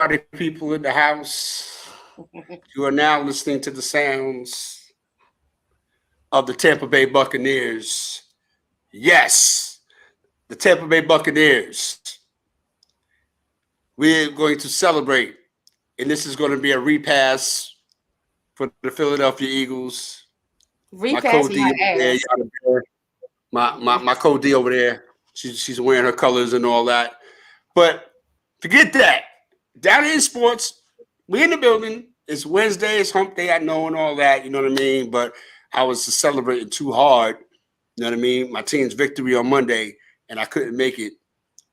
party people in the house. You are now listening to the sounds of the Tampa Bay Buccaneers. Yes, the Tampa Bay Buccaneers. We're going to celebrate, and this is going to be a repass for the Philadelphia Eagles. My Repass Cody my over there, ass. my Cody over there. She's wearing her colors and all that. But forget that. Down in sports, we in the building. It's Wednesday. It's Hump Day. I know and all that. You know what I mean. But I was celebrating too hard. You know what I mean. My team's victory on Monday, and I couldn't make it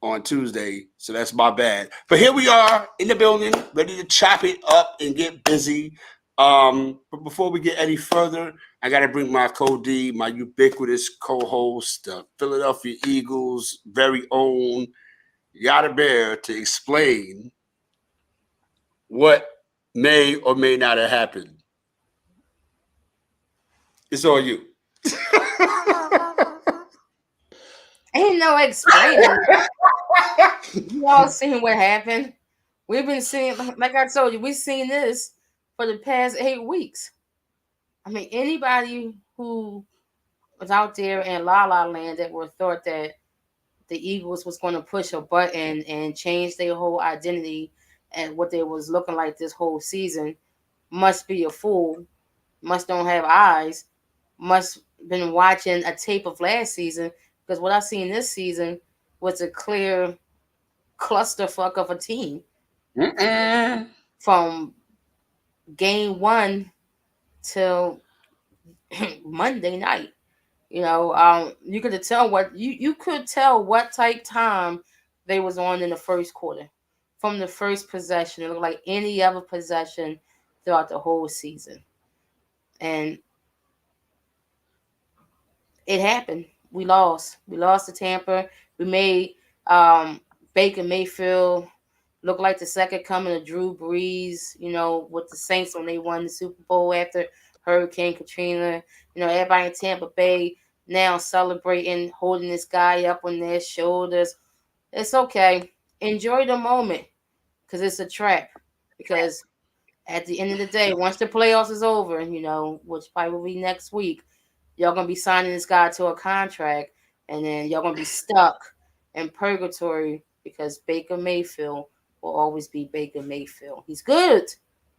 on Tuesday, so that's my bad. But here we are in the building, ready to chop it up and get busy. But before we get any further, I got to bring my Cody, my ubiquitous co-host, the Philadelphia Eagles' very own YADABEAR, to explain what may or may not have happened. It's all you. Ain't no explaining. You all seen what happened. We've been seeing, like I told you, we've seen this for the past 8 weeks. I mean, anybody who was out there in La La Land that were thought that the Eagles was going to push a button and change their whole identity and what they was looking like this whole season must be a fool, must don't have eyes, must been watching a tape of last season, because what I seen this season was a clear clusterfuck of a team. From game one till Monday night. You could tell what type time they was on in the first quarter. From the first possession, it looked like any other possession throughout the whole season. And it happened. We lost. We lost to Tampa. We made Baker Mayfield look like the second coming of Drew Brees, with the Saints when they won the Super Bowl after Hurricane Katrina. Everybody in Tampa Bay now celebrating, holding this guy up on their shoulders. It's okay. Enjoy the moment, because it's a trap. Because at the end of the day, once the playoffs is over, which probably will be next week, y'all going to be signing this guy to a contract, and then y'all going to be stuck in purgatory because Baker Mayfield will always be Baker Mayfield. He's good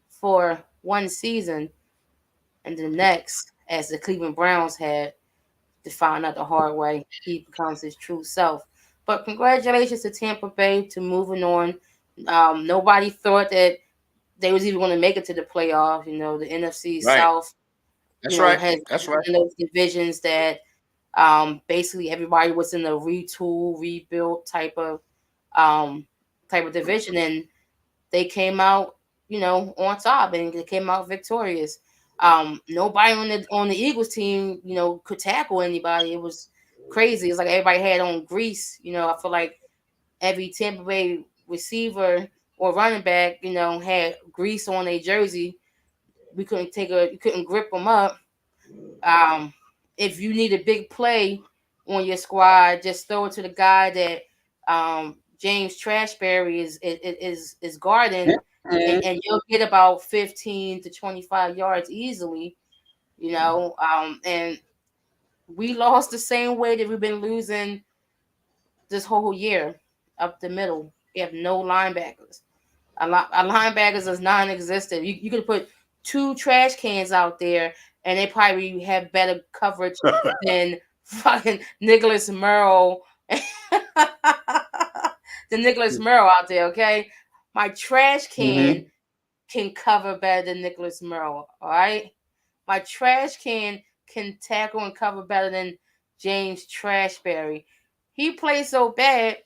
for one season, and the next, as the Cleveland Browns had to find out the hard way, he becomes his true self. But congratulations to Tampa Bay to moving on. Nobody thought that they was even going to make it to the playoffs. The NFC Right. South, That's right. has That's right. those divisions that basically everybody was in a retool, rebuild type of division, and they came out, on top, and they came out victorious. Nobody on the Eagles team, could tackle anybody. It was crazy. It's like everybody had on grease. I feel like every Tampa Bay receiver or running back, had grease on their jersey. We couldn't grip them up. If you need a big play on your squad, just throw it to the guy that James Trashberry is guarding, and you'll get about 15 to 25 yards easily. And we lost the same way that we've been losing this whole year, up the middle. We have no linebackers. Our linebackers is non-existent. You could put 2 trash cans out there, and they probably have better coverage than fucking Nicholas Merle. The Nicholas Merle out there, okay? My trash can can cover better than Nicholas Merle, all right? My trash can tackle and cover better than James Trashberry. He plays so bad,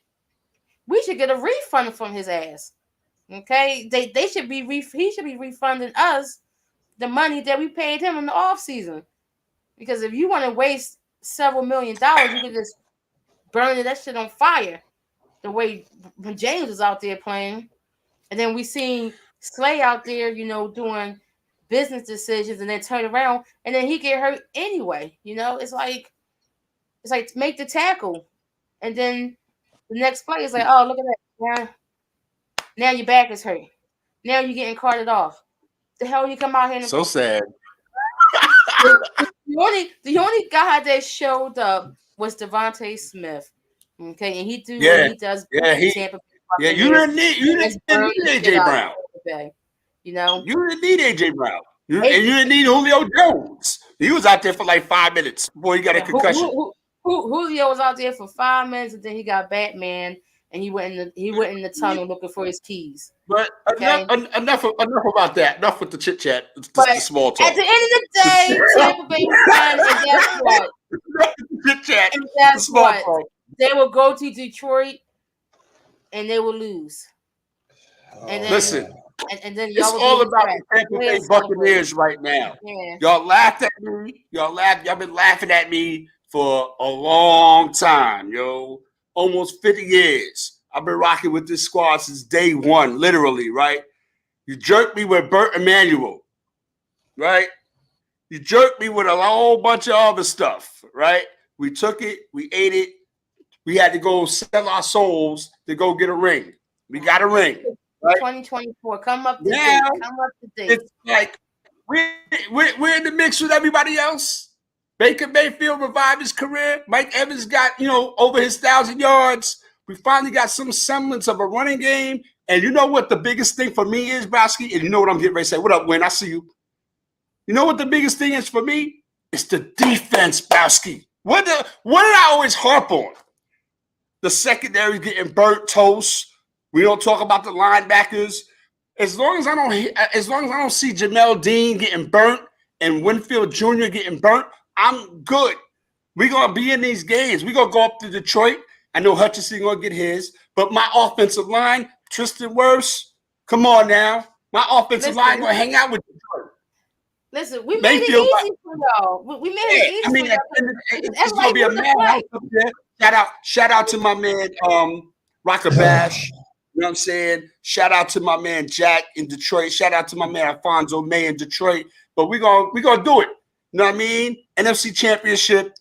we should get a refund from his ass. Okay? They should be he should be refunding us the money that we paid him in the off season. Because if you want to waste several $1 million, you could just burn that shit on fire. The way when James was out there playing, and then we seen Slay out there, doing business decisions, and then turn around and then he get hurt anyway. It's like make the tackle, and then the next play is like, oh, look at that, yeah, Now your back is hurt. Now you're getting carted off. The hell you come out here and So sad. the only guy that showed up was Devontae Smith. Okay, and he do what he does. You didn't need AJ Brown. You know, you didn't need AJ Brown. You didn't need Julio Jones. He was out there for like 5 minutes before he got a concussion. Julio was out there for 5 minutes, and then he got Batman, and he went in the tunnel looking for his keys. But enough about that. Enough with the chit chat. The small talk. At the end of the day, Tampa Bay won, and guess what? Chit chat. And guess what? They will go to Detroit, and they will lose. And then, listen. And then it's all about the Tampa Bay Buccaneers right now. Yeah. Y'all laughed at me. Y'all been laughing at me for a long time, yo. Almost 50 years. I've been rocking with this squad since day one, literally, right? You jerked me with Burt Emanuel, right? You jerked me with a whole bunch of other stuff, right? We took it. We ate it. We had to go sell our souls to go get a ring. We got a ring. Right? 2024. Come up to date. It's like we're in the mix with everybody else. Baker Mayfield revived his career. Mike Evans got, over his 1,000 yards. We finally got some semblance of a running game. And you know what the biggest thing for me is, Browski? And you know what I'm getting ready to say. What up, Win? I see you. You know what the biggest thing is for me? It's the defense, Browski. What did I always harp on? The secondary getting burnt toast. We don't talk about the linebackers. As long as I don't see Jamel Dean getting burnt and Winfield Jr. getting burnt, I'm good. We're gonna be in these games. We're gonna go up to Detroit. I know Hutchinson gonna get his, but my offensive line, Tristan Wirfs, come on now. My offensive line gonna hang out with Detroit. Listen, we made it easy for y'all. We made it easy for y'all. It's gonna be a madhouse up there. Shout out to my man, Rocker Bash. You know what I'm saying? Shout out to my man Jack in Detroit. Shout out to my man Alfonso May in Detroit. But we're gonna do it. You know what I mean? NFC Championship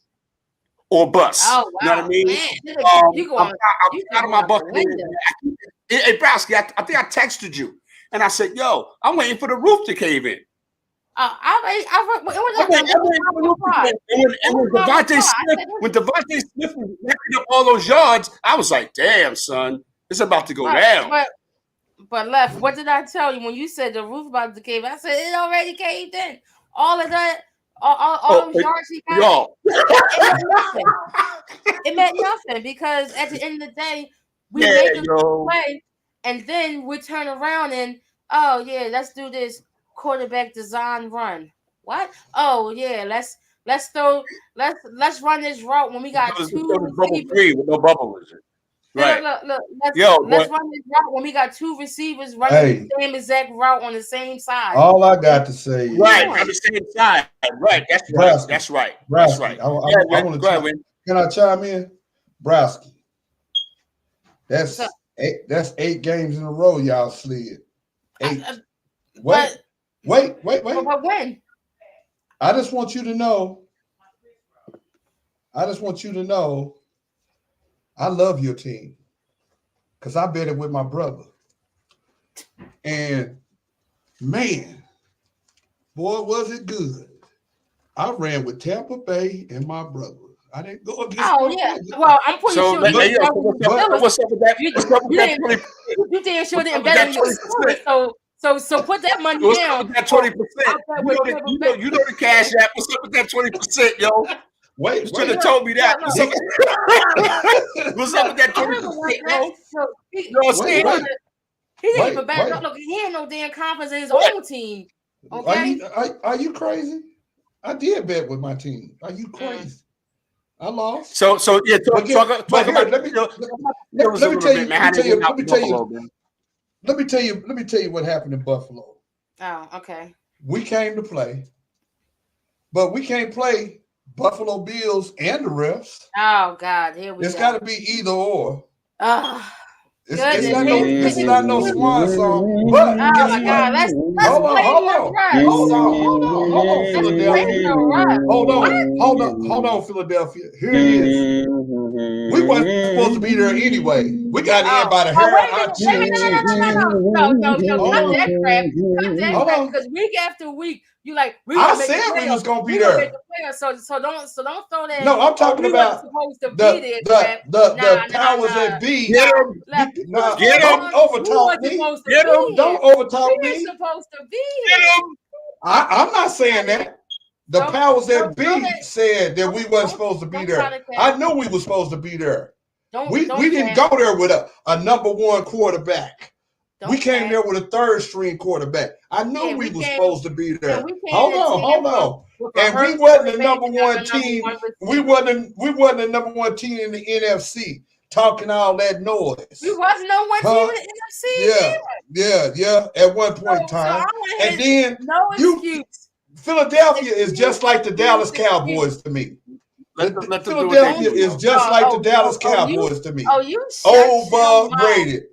or bust. Oh, wow. You know what I mean? I'm out of my Buccaneers. Hey, Browski, I think I texted you. And I said, yo, I'm waiting for the roof to cave in. When Devontae Smith was wrapping up all those yards, I was like, damn, son, it's about to go down. But Left, what did I tell you when you said the roof about to cave in? I said it already caved in. All of that, all those yards he got, it meant nothing because at the end of the day, we made the play, and then we turn around and let's do this quarterback design run. What? Oh yeah, let's run this route when we got two receivers with no bubble in it. Right. Look. Let's run this route when we got two receivers running the same exact route on the same side. All I got to say is on the same side. Right. That's right. Can I chime in? Browski. That's 8 games in a row y'all slid. 8. Wait. But when? I just want you to know I love your team because I bet it with my brother. And man, boy, was it good. I ran with Tampa Bay and my brother. I didn't go against Well, I'm pretty sure. What's up with that? You damn sure didn't bet on your score. So put that money down. What's up with that 20%? You know the cash app. What's up with that 20%, yo? You should have told me that. What's up with that 20%, yo? You know what I'm saying? He didn't even back up. Look, he had no damn confidence in his own team. Okay? Are you crazy? I did bet with my team. Are you crazy? I lost. So yeah. Let me tell you what happened in Buffalo. Oh, okay. We came to play, but we can't play Buffalo Bills and the refs. Oh God, here we go. It's got to be either or. It's not no swan song. But my God, let's hold on, Philadelphia. Hold on, Philadelphia. Here it is. We weren't supposed to be there anyway, We got in by the Oh, hair. wait a minute. No, cut that crap. Cut that Hold crap. on. Because week after week, you like, I said we was gonna be there. So don't throw that. No, I'm talking about supposed to be there, crap. the powers that be. Get him. Get him. Don't overtalk me. Get him. Don't overtalk me. Supposed to be Get here. him. I'm not saying that. The powers that be said that we wasn't supposed to be there. I knew we were supposed to be there. We didn't go there with a number one quarterback. We came there with a third string quarterback. I knew we were supposed to be there. Hold on. And we wasn't the number one team. We wasn't the number one team in the NFC talking all that noise. We wasn't no one team in the NFC. Yeah. At one point in time. And then no excuse. Philadelphia is just like the Dallas Cowboys to me. Philadelphia is just like the Dallas Cowboys to me. Overrated.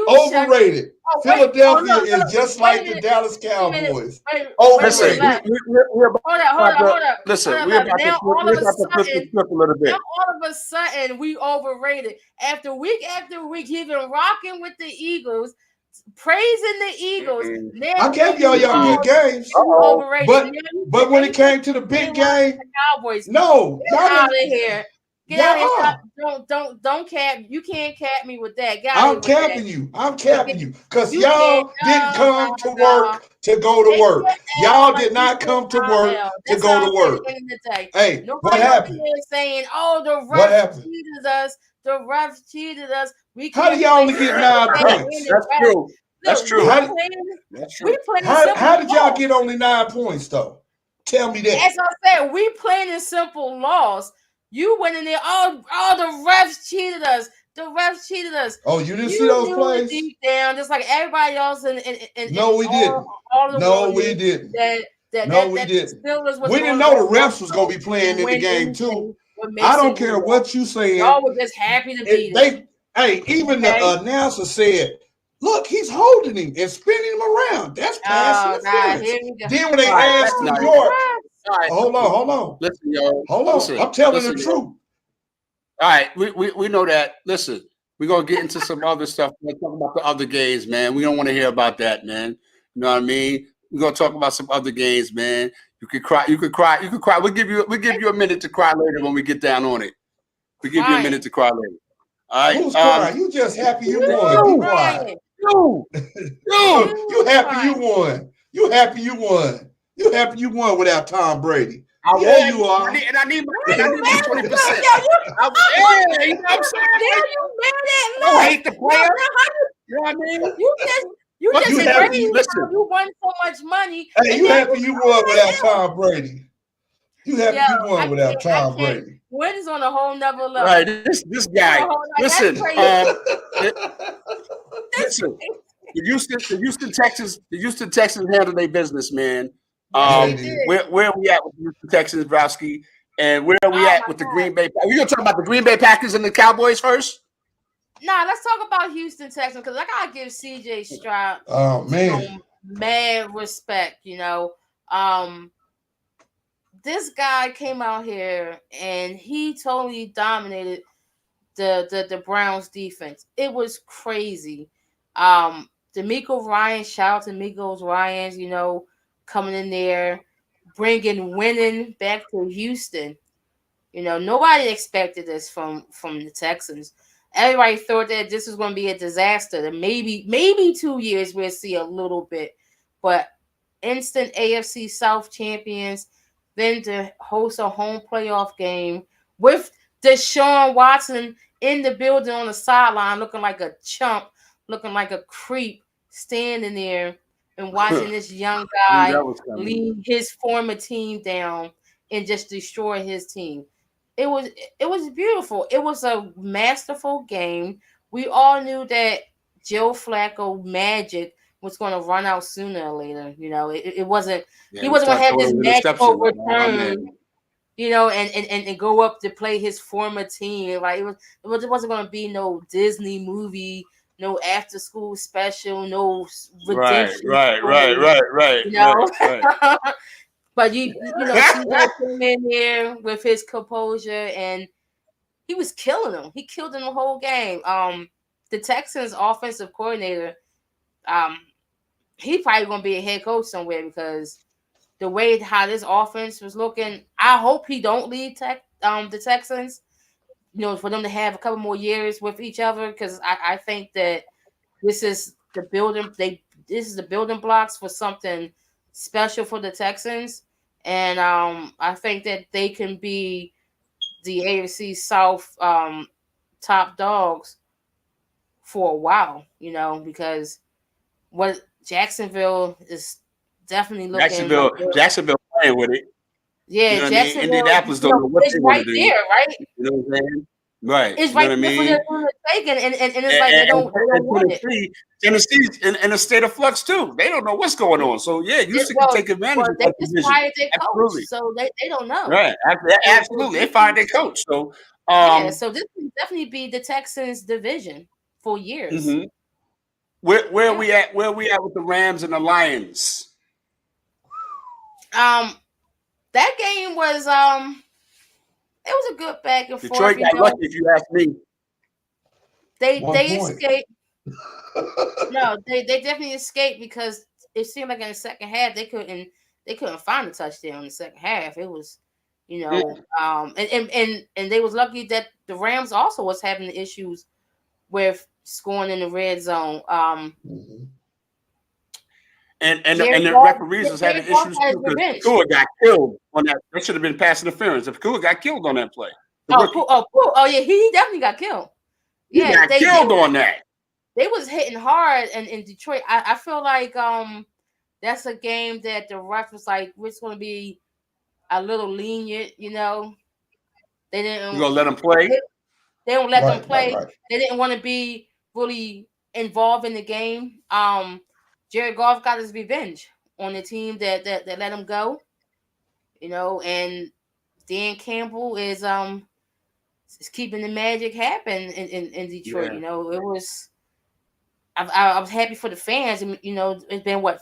Overrated. Philadelphia is just like the Dallas Cowboys. Overrated. Hold up. Listen, we're about to flip the script a little bit. Now all of a sudden we overrated. After week, he's been rocking with the Eagles, praising the Eagles. I gave y'all good games. But when it came to the big game, Cowboys, no, get out of here. Get out of here. Don't cap. You can't cap me with that. I'm capping you. Because y'all didn't come to work to go to work. Y'all did not come to work to go to work. Hey, what happened? Saying, oh, the refs cheated us. The refs cheated us. How do y'all only get 9 points? That's true. How did y'all get only 9 points, though? Tell me that. As I said, we played in simple laws. You went in there. Oh, the refs cheated us. The refs cheated us. Oh, you didn't see those plays? Deep down, just like everybody else. No, we didn't. No, we didn't. We didn't. We didn't know the refs was gonna be playing in the game too. I don't care what you saying. Y'all were just happy to be there. Even the announcer said, "Look, he's holding him and spinning him around. That's pass interference." Then when they asked New York. Right. Hold on. Listen, yo. Hold on. I'm telling the truth. All right, we know that. Listen, we're gonna get into some other stuff. We're gonna talk about the other games, man. We don't want to hear about that, man. You know what I mean? We're gonna talk about some other games, man. You could cry. We'll give you a minute to cry later when we get down on it. We give you a minute to cry later. All right. Who's crying? You just happy you won. Be quiet. You happy you won. You happy you won. You happy you won without Tom Brady. You are. And I need my 20%. You know what I'm saying? I hate the player. You know what I mean? You won so much money. Hey, you happy you won without Tom Brady. You happy you won without Tom Brady. Wins on a whole nother level. Right, this guy. Listen, listen. The Houston Texans handled their business, man. Where are we at with the Houston Texans, Browski? And where are we at with the Green Bay? Are we gonna talk about the Green Bay Packers and the Cowboys first? Nah, let's talk about Houston Texans because I gotta give CJ Stroud mad respect. You know, this guy came out here and he totally dominated the Browns defense. It was crazy. D'Amico Ryan, shout out to D'Amico Ryan, you know, coming in there, winning back to Houston. You know, nobody expected this from the Texans. Everybody thought that this was going to be a disaster. That maybe 2 years we'll see a little bit, but instant AFC South champions. Then to host a home playoff game with Deshaun Watson in the building on the sideline, looking like a chump, looking like a creep, standing there and watching this young guy lead his former team down and just destroy his team. It was beautiful. It was a masterful game. We all knew that Joe Flacco magic was going to run out sooner or later. You know, he wasn't going to have this magical return. You know, and go up to play his former team. Like it wasn't going to be no Disney movie, no after school special, no redemption. Right. You know, right. But you know, he came in there with his composure, and he was killing them. He killed them the whole game. the Texans offensive coordinator, he probably gonna be a head coach somewhere because the way how this offense was looking, I hope he don't lead the Texans. You know, for them to have a couple more years with each other, because I think that this is the building. This is the building blocks for something special for the Texans, and I think that they can be the AFC South top dogs for a while. You know, because what Jacksonville is definitely looking. Jacksonville playing with it. Yeah, you know Jacksonville. Indianapolis don't know what they want to do. There, right? You know what I'm saying? Right. It's right there for their taking, and it's like they don't want it. Tennessee's in a state of flux too. They don't know what's going on. So yeah, you can take advantage of that position. They just fired their coach, so they don't know. Right. Absolutely. They fired their coach. So so this will definitely be the Texans division for years. Mm-hmm. Where are we at? Where are we at with the Rams and the Lions? That game was it was a good back and forth. Detroit got lucky, if you ask me. They escaped. No, they definitely escaped because it seemed like in the second half they couldn't find a touchdown in the second half. It was, and they was lucky that the Rams also was having issues with scoring in the red zone. And the referees was having issues too because Kua got killed on that. That should have been pass interference. If Kua got killed on that play. Oh yeah, he definitely got killed. Yeah, he got killed on that. They was hitting hard, and in Detroit, I feel like that's a game that the ref was like, we're going to be a little lenient, They didn't. You gonna let them play? They don't let them play. Right. They didn't want to be really involved in the game. Jared Goff got his revenge on the team that let him go, and Dan Campbell is keeping the magic happen in Detroit. Yeah. It was. I was happy for the fans. It's been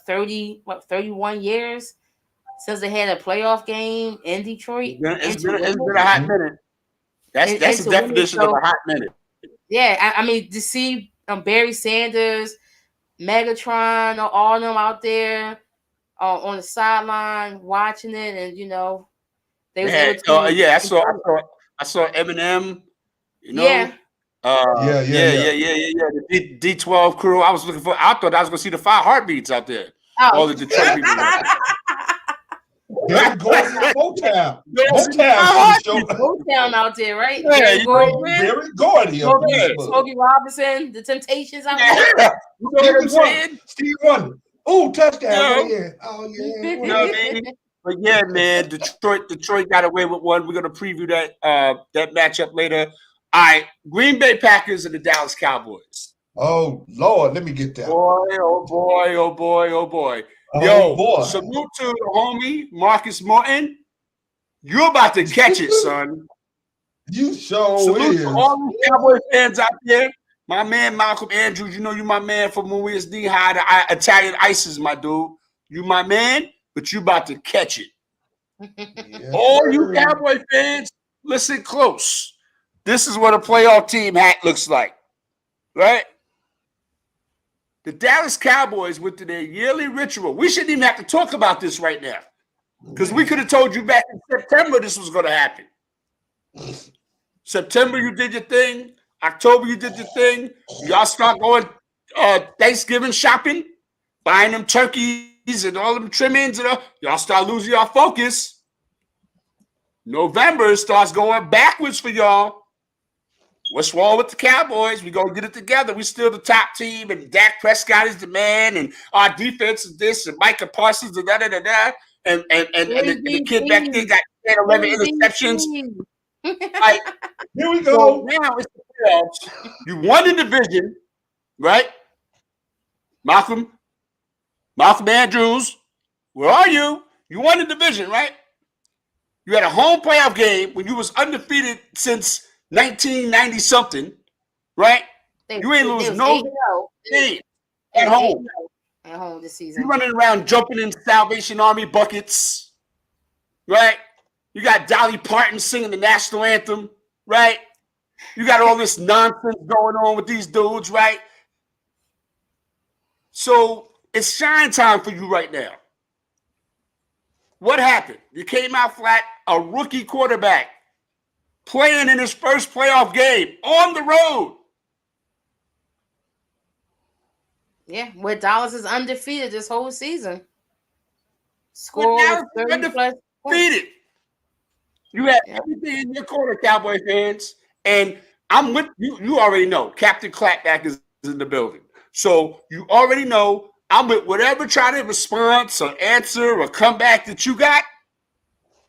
31 years since they had a playoff game in Detroit. It's been a hot minute. That's the definition of a hot minute. Yeah, I mean to see Barry Sanders, Megatron, all of them out there on the sideline watching it, and they was I saw Eminem. Yeah. The D12 crew. I thought I was gonna see the 5 heartbeats out there. Oh. All the Detroit people. They're going to Motown. Motown out there, right? Yeah, Very Gordy. Smokey Robinson, the Temptations out there. You know what I'm saying? Steve Wonder. Oh, touchdown! Yeah. Oh yeah. You know what I mean? But yeah, man, Detroit got away with one. We're gonna preview that matchup later. All right, Green Bay Packers and the Dallas Cowboys. Oh Lord, let me get that. Boy, oh boy, oh boy, oh boy. Salute to the homie Marcus Morton. You're about to catch it, son. You sure Salute to all the Cowboy fans out there. My man Malcolm Andrews, you my man from when we was knee-high to Italian Ices, my dude. You my man, but you about to catch it. Yes, all you Cowboy fans, listen close. This is what a playoff team hat looks like, right? The Dallas Cowboys went to their yearly ritual. We shouldn't even have to talk about this right now because we could have told you back in September this was going to happen. September, you did your thing. October, you did your thing. Y'all start going Thanksgiving shopping, buying them turkeys and all them trimmings. Y'all start losing your focus. November starts going backwards for y'all. What's wrong with the Cowboys? We gonna get it together. We still the top team, and Dak Prescott is the man, and our defense is this, and Micah Parsons, and da. And the kid back there got 10, 11 interceptions. Like, here we go. So now it's the playoffs. You won the division, right? Malcolm Andrews, where are you? You won the division, right? You had a home playoff game when you was undefeated since 1990 something, right? You ain't lose no game at home. At home this season. You running around jumping in Salvation Army buckets, right? You got Dolly Parton singing the national anthem, right? You got all this nonsense going on with these dudes, right? So it's shine time for you right now. What happened? You came out flat, a rookie quarterback playing in his first playoff game on the road. Yeah, where Dallas is undefeated this whole season. Score 30 plus points. You have everything in your corner, Cowboy fans, and I'm with you. You already know Captain Clapback is in the building, so you already know I'm with whatever try to response or answer or comeback that you got.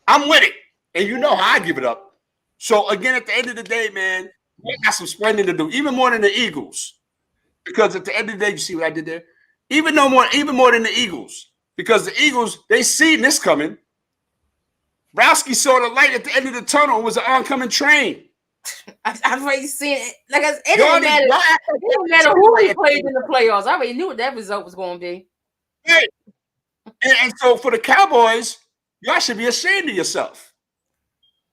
I'm with it, and you know how I give it up. So again, at the end of the day, man, we got some splendid to do, even more than the Eagles, because at the end of the day, you see what I did there? Even more than the Eagles, because the Eagles, they seen this coming. Browski saw the light at the end of the tunnel. It was an oncoming train. I've already seen it. Like it didn't matter who he played in the playoffs. I already knew what that result was going to be. Right. And so for the Cowboys, y'all should be ashamed of yourself.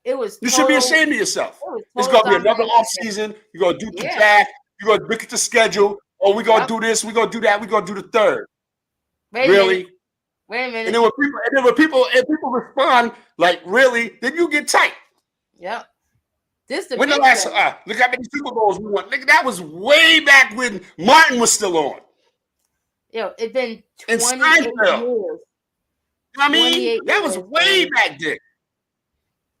You should be ashamed of yourself. It's going to be another offseason. You're going to do the draft. You're going to look at the schedule. Oh, we're going to do this. We're going to do that. We're going to do the third. Really? Wait a minute. And then when people respond like, really, then you get tight. Yep. When the last look how many Super Bowls we won. Look, that was way back when Martin was still on. Yo, it's been 28 years. You know what I mean? That was way back then.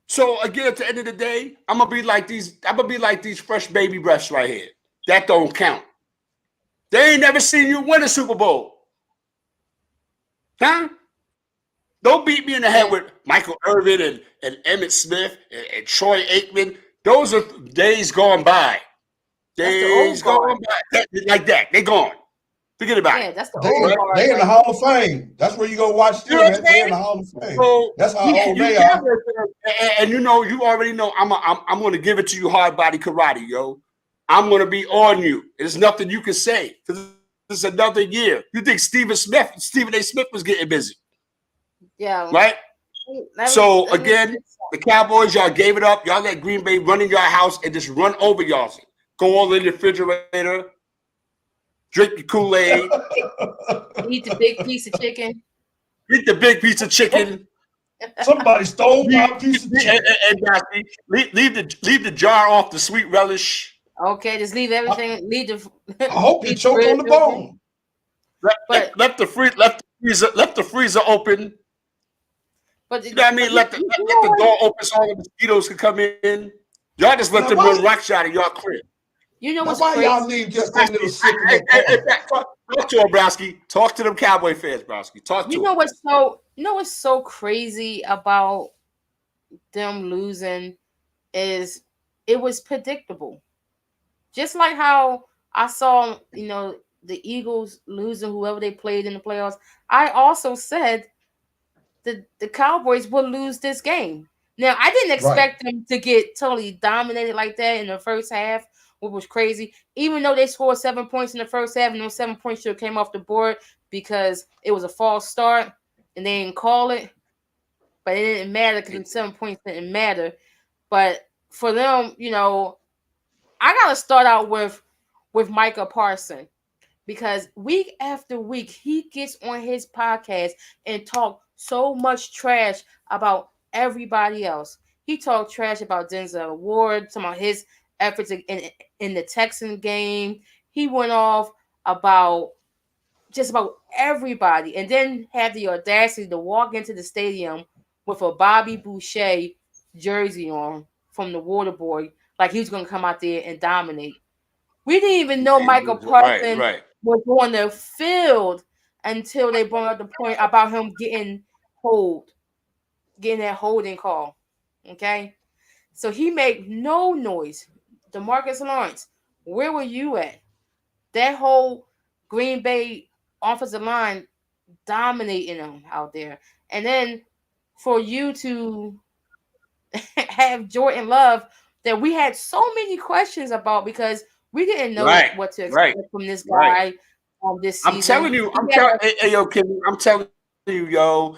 So again, at the end of the day, I'm gonna be like these fresh baby breaths right here. That don't count. They ain't never seen you win a Super Bowl. Huh? Don't beat me in the head with Michael Irvin and Emmitt Smith and Troy Aikman. Those are days gone by. Days gone by. Like that. They gone. Forget about it. That's the old guard. They in the Hall of Fame. That's where you go watch them. They're in the Hall of Fame. So that's how old they are. And you already know I'm going to give it to you hard body karate, yo. I'm going to be on you. There's nothing you can say because this is another year. You think Stephen A. Smith was getting busy. Yeah. Right? So, again, the Cowboys, y'all gave it up. Y'all let Green Bay run in your house and just run over y'all. Go all in the refrigerator, drink your Kool-Aid. Eat the big piece of chicken. Eat the big piece of chicken. Somebody stole my piece of chicken. And leave the jar off the sweet relish. Okay, just leave everything. I hope you choke on the bone. Left the freezer open. But you know what I mean? Let the door open so all the mosquitoes can come in. Y'all just let them run rock shot in y'all crib. You know what's why crazy? y'all need just a little sick Talk to them, Browski. Talk to them Cowboy fans, Browski. Talk to them. You know what's so crazy about them losing is it was predictable. Just like how I saw, the Eagles losing whoever they played in the playoffs. I also said the Cowboys will lose this game. Now, I didn't expect them to get totally dominated like that in the first half, which was crazy. Even though they scored 7 points in the first half, and those 7 points should have came off the board because it was a false start and they didn't call it. But it didn't matter because the 7 points didn't matter. But for them, I got to start out with Micah Parsons. Because week after week, he gets on his podcast and talk so much trash about everybody else. He talked trash about Denzel Ward, talking about his efforts in the Texan game. He went off about just about everybody, and then had the audacity to walk into the stadium with a Bobby Boucher jersey on from the Waterboy, like he was going to come out there and dominate. We didn't even know Michael Parsons was on the field until they brought up the point about him getting that holding call. Okay? So he made no noise. DeMarcus Lawrence, where were you at? That whole Green Bay offensive line dominating them out there. And then for you to have Jordan Love that we had so many questions about because we didn't know what to expect from this guy this season. I'm telling you, I'm telling you, yo,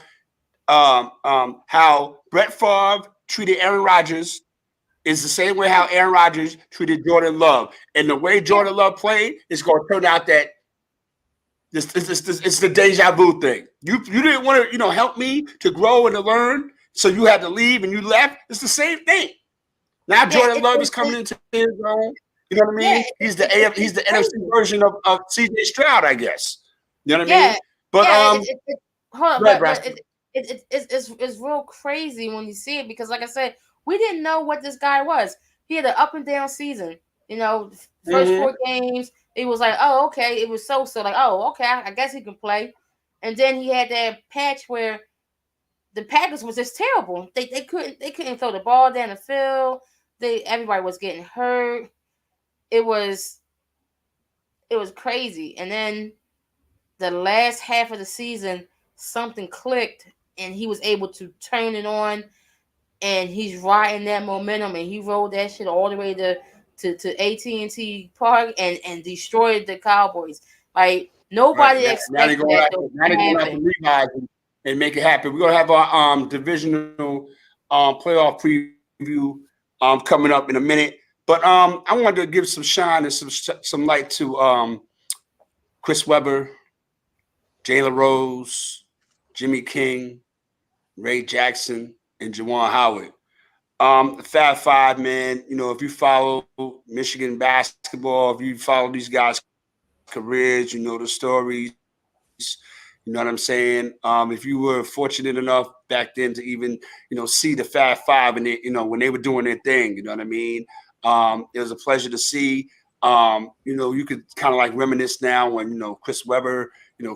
how Brett Favre treated Aaron Rodgers is the same way how Aaron Rodgers treated Jordan Love. And the way Jordan Love played is going to turn out that it's the deja vu thing. You didn't want to, help me to grow and to learn, so you had to leave and you left. It's the same thing. Now Jordan Love is coming into his own. You know what I mean? He's the NFC version of CJ Stroud, I guess. You know what I mean? But hold on, but it's real crazy when you see it, because like I said, we didn't know what this guy was. He had an up and down season. First 4 games, it was like, oh, okay. It was so like, oh, okay, I guess he can play. And then he had that patch where the Packers was just terrible. They couldn't throw the ball down the field. Everybody was getting hurt. It was crazy. And then the last half of the season, something clicked, and he was able to turn it on, and he's riding that momentum, and he rolled that shit all the way to AT&T Park and destroyed the Cowboys. Like, nobody expected that. Now they're going to have to revise and make it happen. We're going to have our divisional playoff preview coming up in a minute. But I wanted to give some shine and some light to Chris Webber, Jalen Rose, Jimmy King, Ray Jackson, and Juwan Howard. The Fab Five, man, if you follow Michigan basketball, if you follow these guys' careers, you know the stories. You know what I'm saying? If you were fortunate enough back then to even, see the Fab Five and when they were doing their thing, you know what I mean? It was a pleasure to see. You could kind of like reminisce now when, Chris Webber,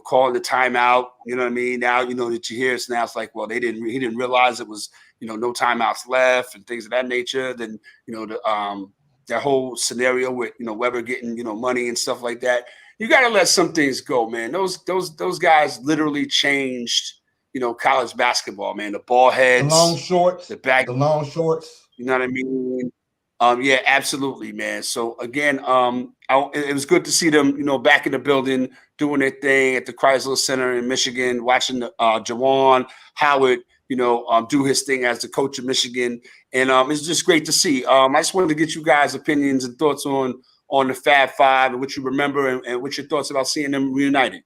calling the timeout, you know what I mean? Now, that you hear it now, it's like, well, he didn't realize it was, no timeouts left and things of that nature. Then, that whole scenario with, Webber getting, money and stuff like that. You got to let some things go, man. Those guys literally changed, college basketball, man. The ball heads, the long shorts, the long shorts. You know what I mean? Yeah, absolutely, man. So again, it was good to see them, back in the building doing their thing at the Chrysler Center in Michigan, watching Juwan Howard, do his thing as the coach of Michigan, and it's just great to see. I just wanted to get you guys' opinions and thoughts on the Fab Five and what you remember and what your thoughts about seeing them reunited.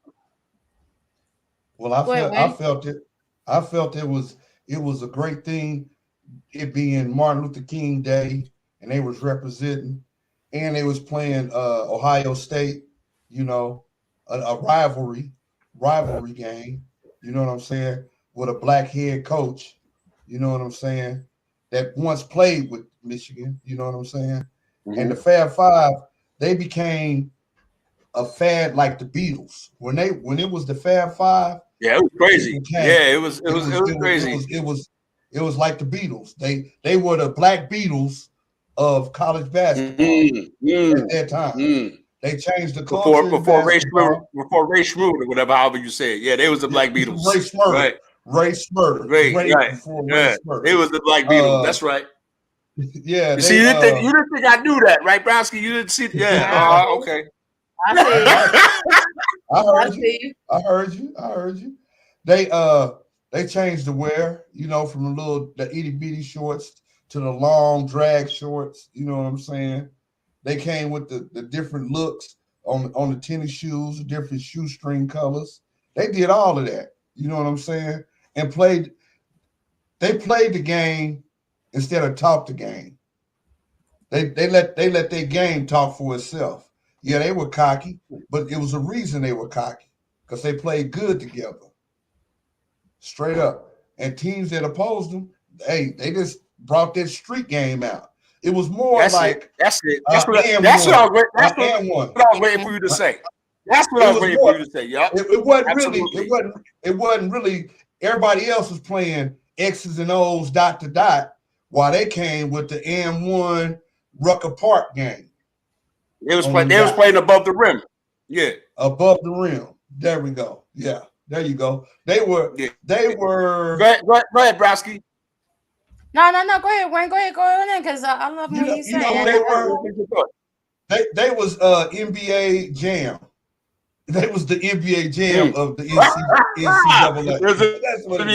Well, I felt it was a great thing, it being Martin Luther King Day, and they was representing, and they was playing Ohio State, a rivalry game, you know what I'm saying, with a black head coach, you know what I'm saying, that once played with Michigan, you know what I'm saying? Mm-hmm. And the Fab Five, they became a fad like the Beatles. When it was the Fab Five, yeah, it was crazy. It was crazy. It was like the Beatles. They were the Black Beatles of college basketball at that time. They changed the culture before Ray Schmurder, or whatever, however you say it. Yeah, they was the Black Beatles. Ray Schmurder. Right. Ray Schmurder. Right. Before Ray Schmurder. It was the Black Beatles. That's right. Yeah. You didn't think I knew that, right, Browski? You didn't see. Yeah. Okay. I heard you. They changed the wear, from the itty bitty shorts to the long drag shorts. You know what I'm saying? They came with the different looks on the tennis shoes, different shoestring colors. They did all of that. You know what I'm saying? And they played the game instead of talk the game. They let their game talk for itself. Yeah, they were cocky, but it was a reason they were cocky, because they played good together. Straight up. And teams that opposed them, they just brought that street game out. It was more That's like That's what I was waiting for you to say. That's what I was waiting for you to say. Yeah. It wasn't really everybody else was playing X's and O's dot to dot, while they came with the M1 Rucker Park game. They was playing above the rim. Yeah. Above the rim. There we go. Yeah. There you go. They were. Go ahead, Browski. No. Go ahead, Wayne. Go ahead, because I love what you say. They was NBA Jam. That was the NBA Jam of the NCAA. That's what it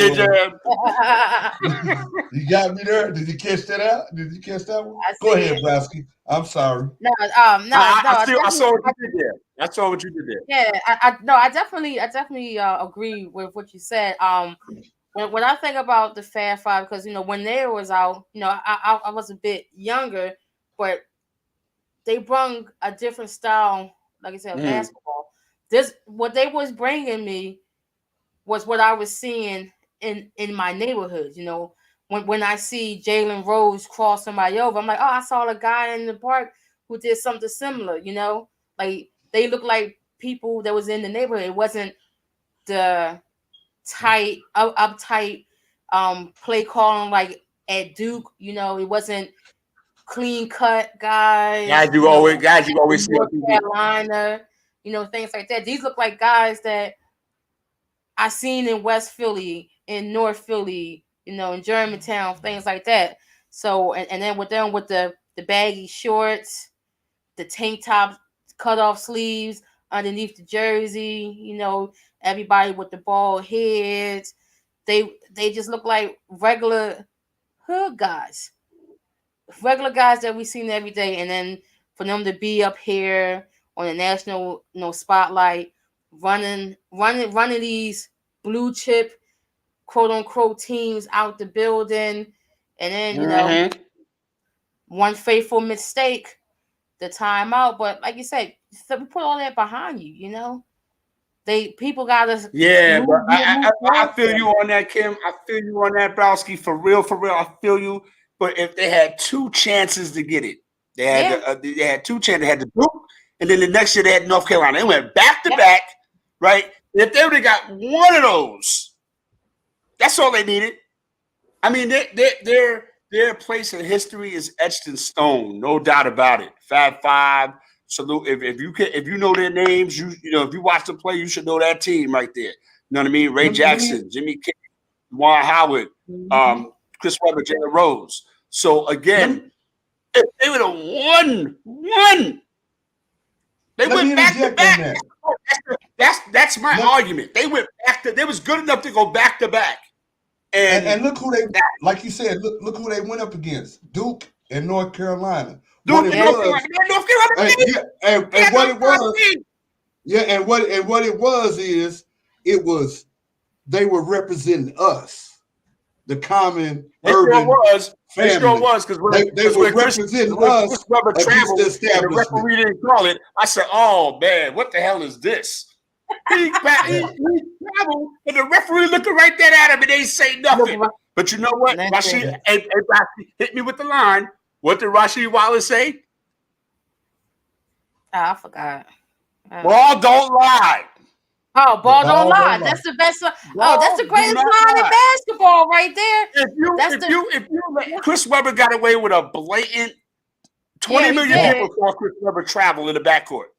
was. You got me there? Did you catch that out? Did you catch that one? Go ahead, Browski. I'm sorry. No. I saw what you did there. I saw what you did there. Yeah, I definitely agree with what you said. When I think about the Fab Five, because when they was out, I was a bit younger, but they brought a different style, like I said, basketball. What they was bringing me was what I was seeing in my neighborhood. When I see Jalen Rose cross somebody over, I'm like, oh, I saw a guy in the park who did something similar. Like they look like people that was in the neighborhood. It wasn't the uptight play calling like at Duke. It wasn't clean cut guys. Guys, you always see North Carolina, things like that. These look like guys that I seen in West Philly, in North Philly, in Germantown, things like that. So and then with them with the baggy shorts, the tank tops, cut off sleeves underneath the jersey, everybody with the bald heads. They just look like regular hood guys. Regular guys that we seen every day, and then for them to be up here on the national spotlight, running these blue chip quote unquote teams out the building, and then one fateful mistake, the timeout. But like you said, we put all that behind you. People gotta but I feel you on that, Kim. I feel you on that, Browski. For real. I feel you. But if they had two chances to get it, they had two chances. They had the Duke, and then the next year they had North Carolina. They went back to back, right? If they would have got one of those, that's all they needed. I mean, their place in history is etched in stone, no doubt about it. Fab Five, salute. If you know their names, if you watch them play, you should know that team right there. You know what I mean? Ray Jackson, Jimmy King, Juwan Howard, Chris Webber, Jalen Rose. So again, if they would have won, they went back to back. That's my argument. They went back they was good enough to go back to back. And look who they, like you said, look who they went up against: Duke and North Carolina. North Carolina. And what it was is they were representing us, the common urban family. It sure was because they were representing us against the establishment. The referee didn't call it. I said, "Oh man, what the hell is this?" He traveled, and the referee looking right there at him, and they ain't say nothing. But you know what? Rashid hit me with the line. What did Rasheed Wallace say? I forgot. Ball don't lie. Oh, ball don't lie. That's the best. That's the greatest line in basketball right there. If you Chris Webber got away with a blatant 20 million people before Chris Webber traveled in the backcourt.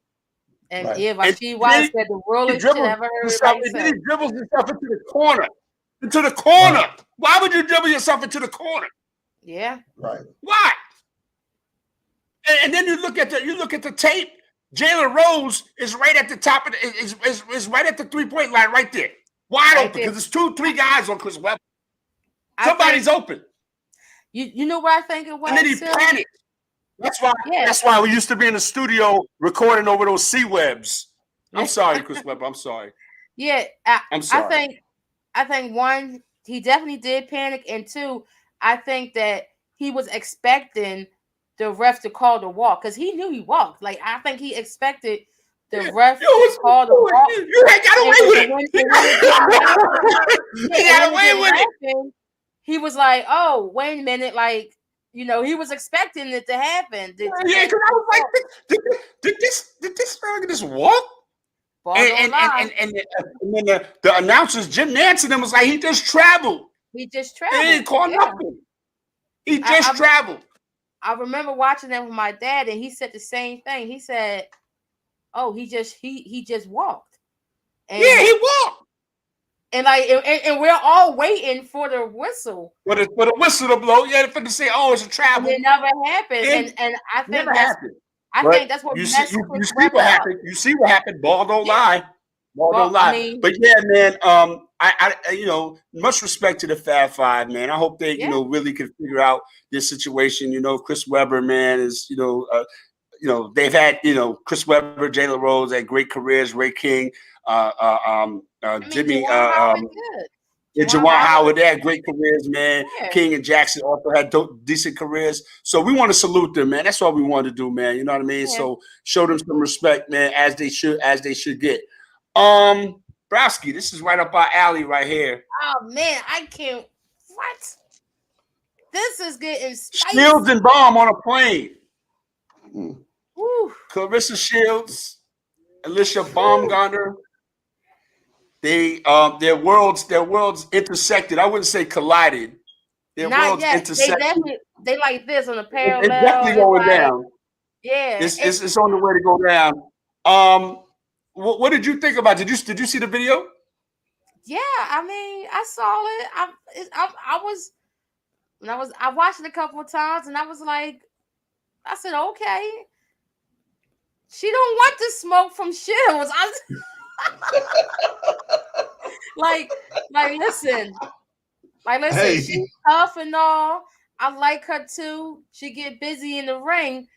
And Rasheed Wallace said the worldest shit ever heard. He dribbles himself into the corner. Right. Why would you dribble yourself into the corner? Yeah. Right. Why? And then you look at the tape. Jalen Rose is right at the top of is right at the 3-point line right there. Wide open because there's 2-3 guys on Chris Webber. Somebody's open. You know what I think it was? And then he panicked. That's why we used to be in the studio recording over those C-webs. I'm sorry, Chris Webber. I'm sorry. Yeah, I'm sorry. I think one, he definitely did panic, and two, I think that he was expecting the ref to call the walk because he knew he walked. Like I think he expected the ref to call the walk. You ain't got away with it. He got away with it. He was like, "Oh, wait a minute!" Like he was expecting it to happen. Because I was like, "Did this guy just walk?" And then the announcers, Jim Nance, and them was like, "He just traveled. He just traveled. They didn't call nothing. He just traveled." I remember watching them with my dad, and he said the same thing. He said, "Oh, he just walked." And, he walked. And and we're all waiting for the whistle. For the whistle to blow. Yeah, for to say, "Oh, it's a travel." And it never happened. And I think I think that's what you messed see Chris Webber what up. happened. You see what happened. Ball don't lie. Ball Well, don't lie. I mean, but yeah, man. I you know, much respect to the Fab Five, man. I hope they you know really can figure out this situation. You know, Chris Webber, man, is you know they've had you know Chris Webber, Jalen Rose had great careers. Ray King, Jimmy. And Juwan Howard, they had great careers, man. Yeah. King and Jackson also had decent careers. So we want to salute them, man. That's all we want to do, man. You know what I mean? Yeah. So show them some respect, man, as they should get. Browski, this is right up our alley right here. Oh man, I can't. What? This is getting spicy. Shields and Baum on a plane. Clarissa Shields, Alicia Baumgartner. Their worlds intersected. I wouldn't say collided. Their worlds intersected. They like this on a parallel. It's definitely going down. Yeah, it's on the way to go down. What did you think about it? Did you see the video? Yeah, I mean, I saw it. I watched it a couple of times, and I was like, I said, okay. She don't want the smoke from Shields. Listen, hey. She's tough and all. I like her too. She get busy in the ring,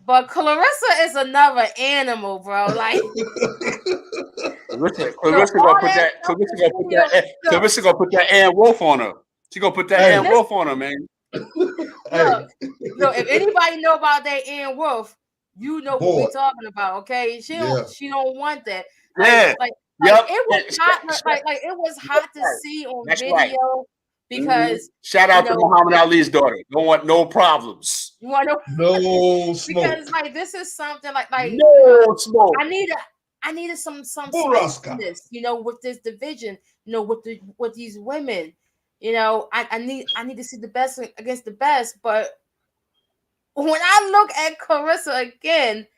but Clarissa is another animal, bro. Like Clarissa gonna put that Ann Wolf on her. She gonna put that Ann Wolf on her, man. Look, if anybody know about that Ann Wolf, you know what we're talking about, okay? She don't want that. It was hot. It was hot to see on video because shout out to Muhammad Ali's daughter. Don't want no problems. You want no smoke because this is something like no smoke. I needed some spiciness, with this division, with these women. I need to see the best against the best, but when I look at Clarissa again,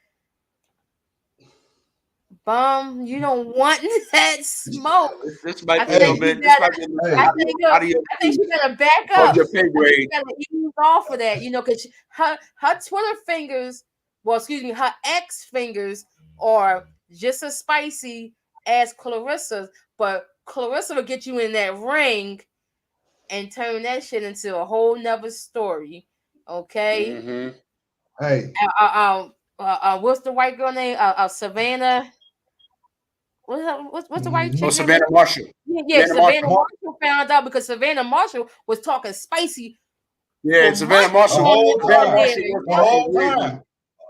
you don't want that smoke. This might be a little bit. I think she gotta back up. She gotta ease off of that, because her Twitter fingers, her X fingers are just as spicy as Clarissa's, but Clarissa will get you in that ring and turn that shit into a whole nother story. Okay. Mm-hmm. Hey. What's the white girl name? Savannah. What's the white chick? Savannah Marshall. Yeah, Savannah Marshall found out because Savannah Marshall was talking spicy. Yeah, Savannah Marshall.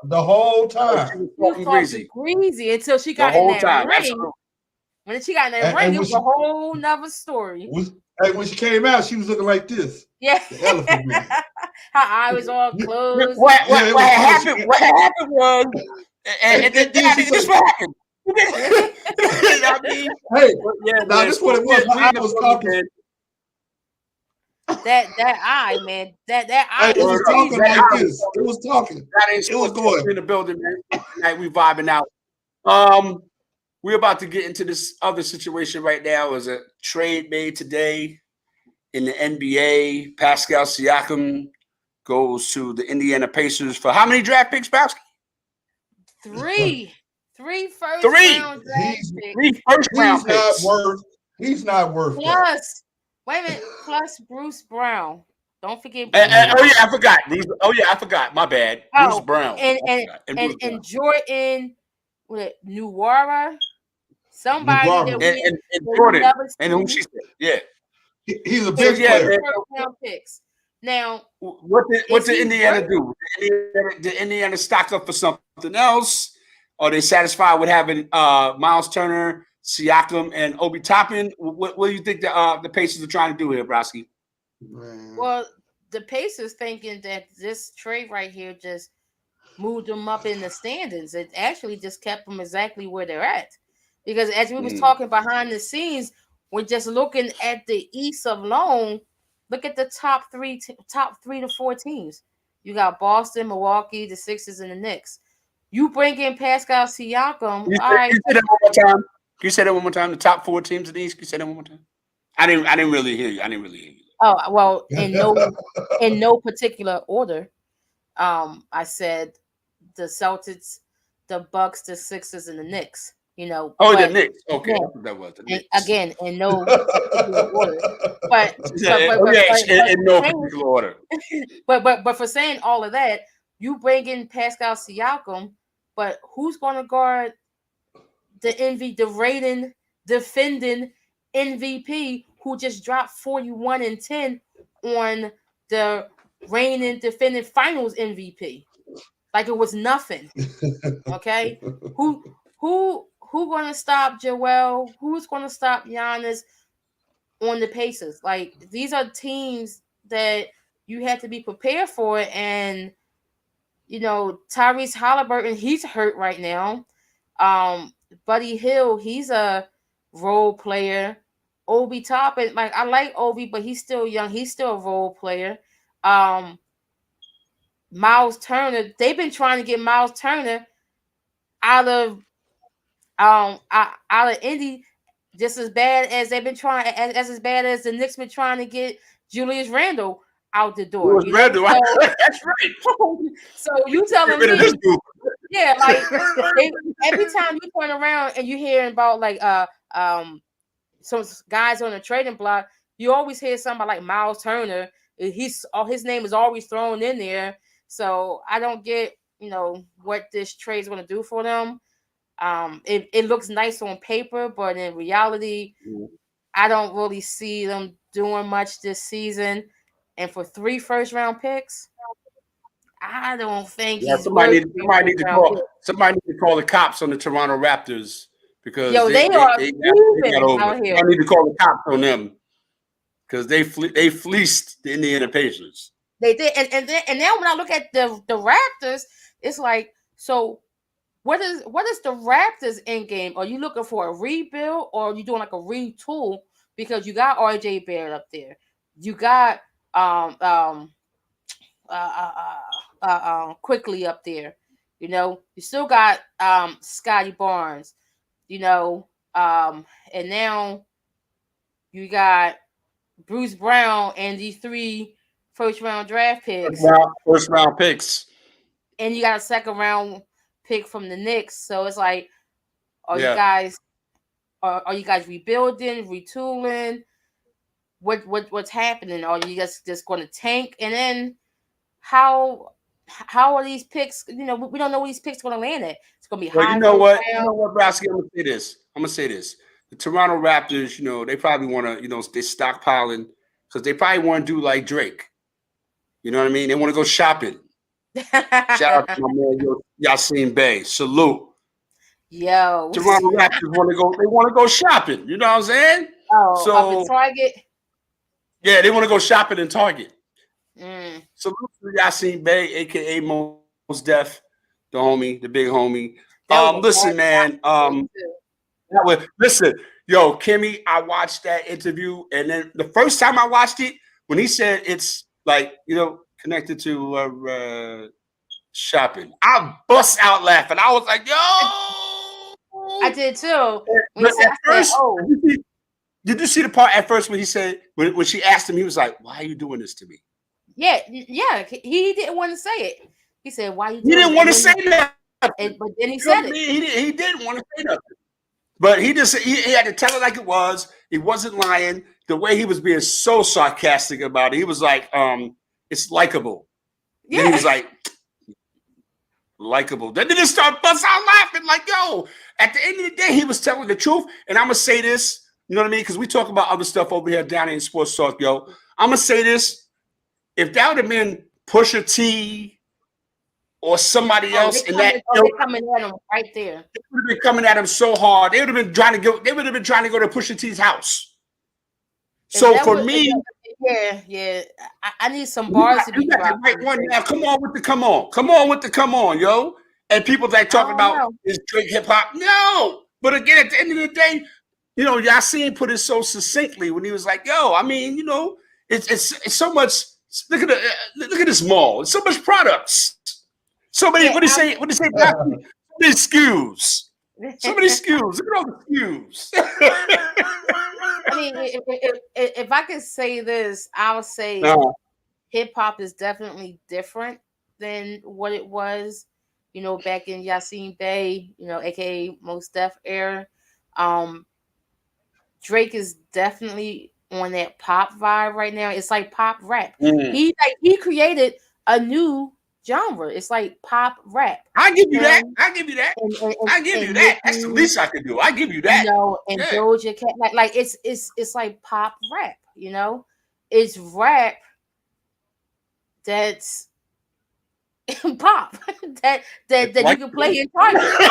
The whole time. She was talking greasy until she got in that ring. Absolutely. When she got in that ring, it was a whole nother story. When she came out, she was looking like this. Yeah. The elephant man. Her eye was all closed. What happened was, and this is what happened. Hey, now this is what it was. I was talking. That eye, man. That eye. It was talking like this. It was talking. It was going in the building, man. Tonight we vibing out. We're about to get into this other situation right now. It was a trade made today in the NBA. Pascal Siakam goes to the Indiana Pacers for how many draft picks, Pascal? 3 first round draft picks. 3 first round picks. He's not worth plus, wait a minute, plus Bruce Brown. Don't forget. I forgot. I forgot. My bad. Bruce Brown. And Jordan with Nuwara. Somebody that Jordan and whom she said, yeah, he's a big player. Picks. Now, what did Indiana do? Did Indiana stock up for something else? Are they satisfied with having Miles Turner, Siakam, and Obi Toppin? What do you think the Pacers are trying to do here, Browski? Well, the Pacers thinking that this trade right here just moved them up in the standings. It actually just kept them exactly where they're at. Because as we was talking behind the scenes, we're just looking at the East alone. Look at the top 3 to 4 teams. You got Boston, Milwaukee, the Sixers, and the Knicks. You bring in Pascal Siakam. You said that one more time. Can you say that one more time? The top 4 teams in the East. Can you say that one more time? I didn't really hear you. Oh well, in no particular order. I said the Celtics, the Bucks, the Sixers, and the Knicks. The but Knicks. Okay, yeah, that's what that was. The Knicks. again, in no particular order. But in no particular order. But for saying all of that, you bring in Pascal Siakam, but who's going to guard the reigning, defending MVP who just dropped 41-10 on the reigning, defending Finals MVP? Like it was nothing. Okay, who going to stop Joel? Who's going to stop Giannis on the Pacers? Like these are teams that you have to be prepared for, and Tyrese Halliburton, he's hurt right now. Buddy Hield, he's a role player. Obi Toppin, like I like Obi, but he's still young. He's still a role player. Miles Turner, they've been trying to get Miles Turner out of Indy, just as bad as they've been trying, as bad as the Knicks been trying to get Julius Randle out the door. Randle, that's right. So you telling me, yeah, like every time you turn around and you hearing about like some guys on the trading block, you always hear somebody like Miles Turner. His name is always thrown in there. So I don't get what this trade is going to do for them. It looks nice on paper, but in reality, I don't really see them doing much this season. And for 3 first-round picks, I don't think he's somebody need to call the cops on the Toronto Raptors because they got over. I need to call the cops on them because they fleeced the Indiana Pacers. They did, and now when I look at the Raptors, it's like, so what is the Raptors end game? Are you looking for a rebuild, or are you doing like a retool? Because you got RJ Barrett up there, you got Quickly up there, you still got Scotty Barnes, and now you got Bruce Brown and these 3 first-round draft picks. First-round picks. And you got a second-round pick from the Knicks. So it's like, are you guys rebuilding, retooling? What's happening? Are you guys just going to tank? And then how are these picks? We don't know where these picks are going to land at. It's going to be high. You know what, Browski? I'm going to say this. The Toronto Raptors, they probably want to, they stockpiling because they probably want to do like Drake. You know what I mean? They want to go shopping. Shout out to my man Yassine Bey. Salute. Yo. Toronto Raptors want to go shopping. You know what I'm saying? Oh, so up in Target? Yeah, they want to go shopping in Target. Salute to Yassine Bey, aka Mos Def, the big homie. Listen, man. Listen, yo, Kimmy, I watched that interview, and then the first time I watched it, when he said it's like, connected to shopping, I bust out laughing. I was like, yo. I did too. Did you see the part at first when he said, when she asked him, he was like, why are you doing this to me? Yeah. He didn't want to say it. He said, why are you doing He didn't want to say that. But then he said it. He didn't want to say nothing. But he had to tell it like it was. He wasn't lying. The way he was being so sarcastic about it, he was like, it's likable. Yeah. Then he was like, likable. Then they just start bust out laughing like, yo, at the end of the day, he was telling the truth. And I'm going to say this, you know what I mean? Because we talk about other stuff over here down in Sports Talk, yo. I'm going to say this. If that would have been Pusha T or somebody else in that, they're coming at him right there. They would have been coming at him so hard. They would have been trying to go. They would have been trying to go to Pusha T's house. So for me, yeah, I need some bars to be dropped. Right one now. Come on with the come on, yo. And people that talk about is Drake hip hop. No, but again, at the end of the day, Yassine put it so succinctly when he was like, yo, I mean, it's so much. Look at this mall. It's so much products. So many. What do you say? So many SKUs. So many SKUs. Look at all the SKUs. I mean, if I could say this, I would say hip hop is definitely different than what it was back in Yasin Bey, aka Mos Def era. Drake is definitely on that pop vibe right now. It's like pop rap. He created a new genre. It's like pop rap. I give you that. I give you that. I give you that. That's the least I could do. I give you that. And Doja Cat, like it's like pop rap. It's rap that's pop that you can play in Target.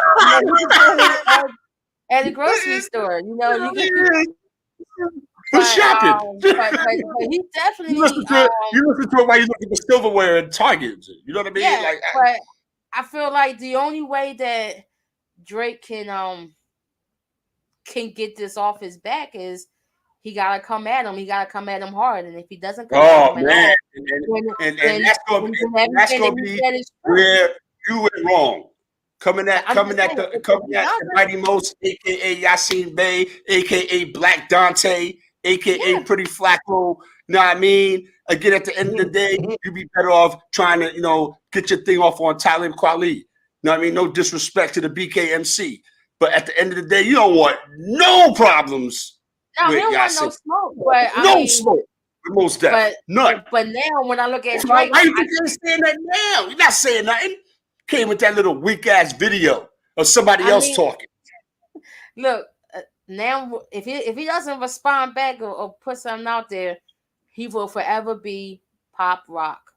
At the grocery store. You can. For shopping. But he definitely. You listen to it while you look at the silverware at Target. You know what I mean? Yeah, but I feel like the only way that Drake can get this off his back is he gotta come at him. He gotta come at him hard, and if he doesn't come at him, and that's gonna be where you went wrong. Coming at the Mighty Most, aka Yasin Bey, aka Black Dante, aka Pretty Flacco. You know what I mean? Again, at the end of the day, you'd be better off trying to, get your thing off on Talib Kweli. You know what I mean? No disrespect to the BKMC. But at the end of the day, you don't want no problems. No, we don't want no smoke. But no smoke. Most definitely. None. But now when I look at Drake, why you think you're saying that now? You're not saying nothing. Came with that little weak ass video of somebody else talking. Look, now if he doesn't respond back or put something out there, he will forever be pop rock,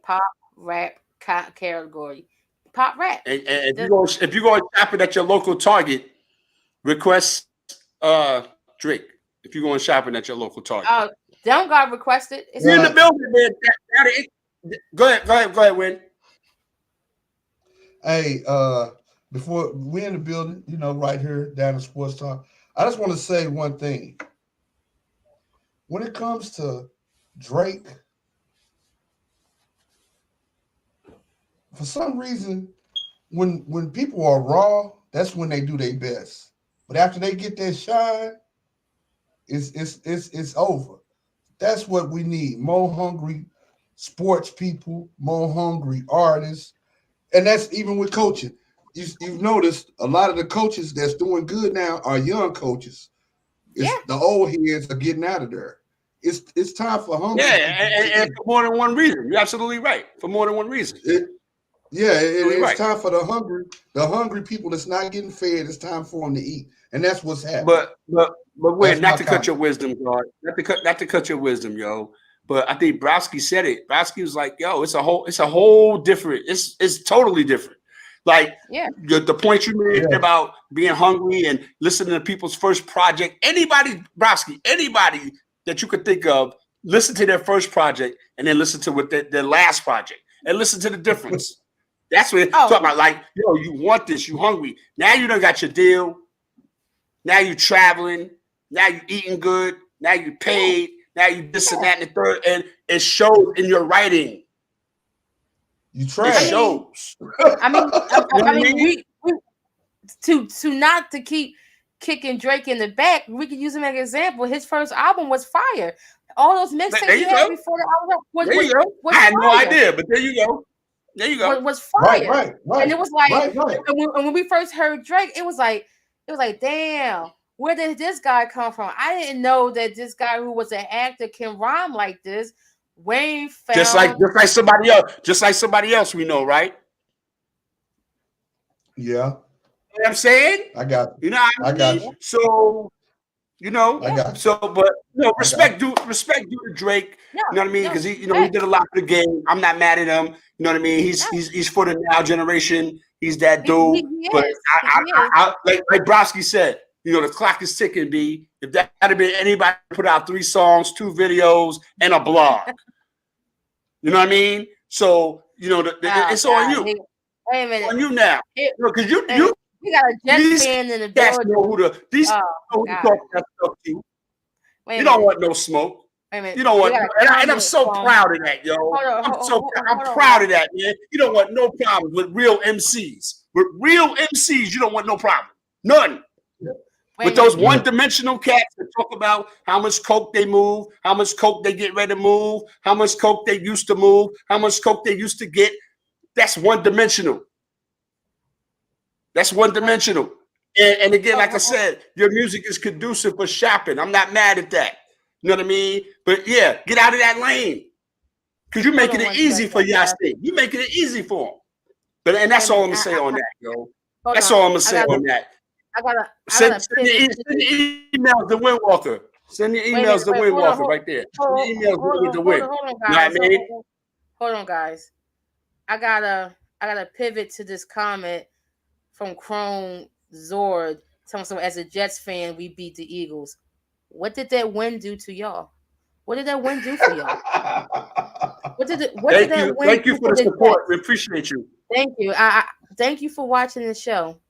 pop rap category, pop rap. And if you go shopping at your local Target, request Drake. If you're going shopping at your local Target, they don't got requested. You're in the building, man. Go ahead, Win. Hey, before we're in the building, right here down in Sports Talk, I just want to say one thing. When it comes to Drake, for some reason, when people are raw, that's when they do their best. But after they get that shine, it's over. That's what we need. More hungry sports people, more hungry artists. And that's even with coaching. You've noticed a lot of the coaches that's doing good now are young coaches. The old heads are getting out of there. It's time for hungry. Yeah, and for more than one reason. You're absolutely right. For more than one reason. It's time for the hungry people that's not getting fed. It's time for them to eat, and that's what's happening. But wait, not to cut your wisdom, God. Not to cut your wisdom, yo. But I think Browski said it. Browski was like, "Yo, it's a whole different. It's totally different." Like the point you made about being hungry and listening to people's first project. Anybody that you could think of, listen to their first project and then listen to what their last project and listen to the difference. That's what it's talking about. Like, you want this, you hungry. Now you done got your deal. Now you traveling. Now you eating good. Now you paid. Now you this and that and the third, and it shows in your writing. You try. It shows. I mean, we to not to keep kicking Drake in the back. We could use him as an example. His first album was fire. All those mixtapes he had before the album was I had no idea, but there you go. There you go. Was fire. Right. And it was like, and when we first heard Drake, it was like, damn. Where did this guy come from? I didn't know that this guy who was an actor can rhyme like this. Wayne found just like somebody else we know, right? Yeah. You know what I'm saying? I got you. You know what I mean? got you. So, respect due to Drake. No, you know what I mean? Because he did a lot for the game. I'm not mad at him. You know what I mean? He's for the now generation. He's that dude. But I like Browski said, the clock is ticking, B. If that had been anybody put out 3 songs, 2 videos, and a blog. You know what I mean? So, it's on you. Wait a minute. On you now. Because you got a Jets fan in the door. These know who talk that stuff to you. You don't want no smoke. You don't want, and I'm so proud of that, yo. I'm proud of that, man. You don't want no problems with real MCs. With real MCs, you don't want no problem. None. With those one-dimensional cats that talk about how much coke they move, how much coke they get ready to move, how much coke they used to move, how much coke they used to get. That's one-dimensional. That's one-dimensional. And again, like I said, your music is conducive for shopping. I'm not mad at that. You know what I mean? But yeah, get out of that lane. Because you're making it easy for y'all state. You're making it easy for them. And that's all I'm gonna say on that, yo. That's all I'm gonna say on that. Send your emails to Windwalker. Send your emails to Windwalker right there. Send your emails to Win. Hold on, guys. I gotta pivot to this comment from Chrome Zord. So as a Jets fan, we beat the Eagles. What did that win do to y'all? What did that win do for y'all? Thank you for the support. We appreciate you. Thank you. I thank you for watching the show.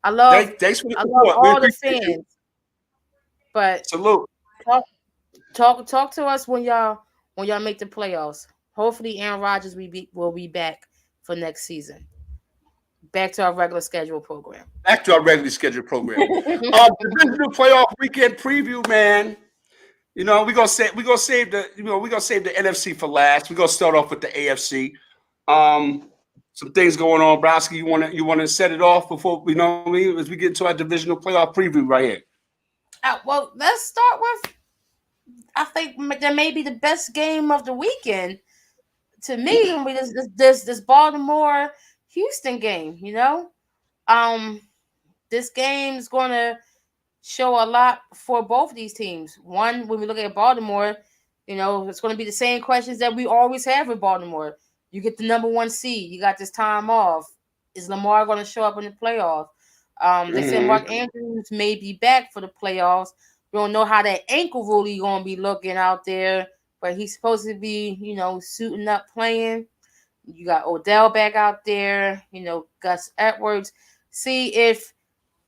I love all the fans. You. But salute. Talk to us when y'all make the playoffs. Hopefully Aaron Rodgers will be back for next season. Back to our regular scheduled program. Divisional playoff weekend preview, man. You know, we're gonna save the NFC for last. We're gonna start off with the AFC. Some things going on, Browski. You wanna set it off before as we get into our divisional playoff preview right here. Well, let's start with. I think that may be the best game of the weekend to me. This Baltimore Houston game. This game is gonna show a lot for both of these teams. One, when we look at Baltimore, it's going to be the same questions that we always have with Baltimore. You get the number 1 seed. You got this time off. Is Lamar going to show up in the playoff? They said Mark Andrews may be back for the playoffs. We don't know how that ankle really going to be looking out there, but he's supposed to be, suiting up playing. You got Odell back out there, Gus Edwards. See if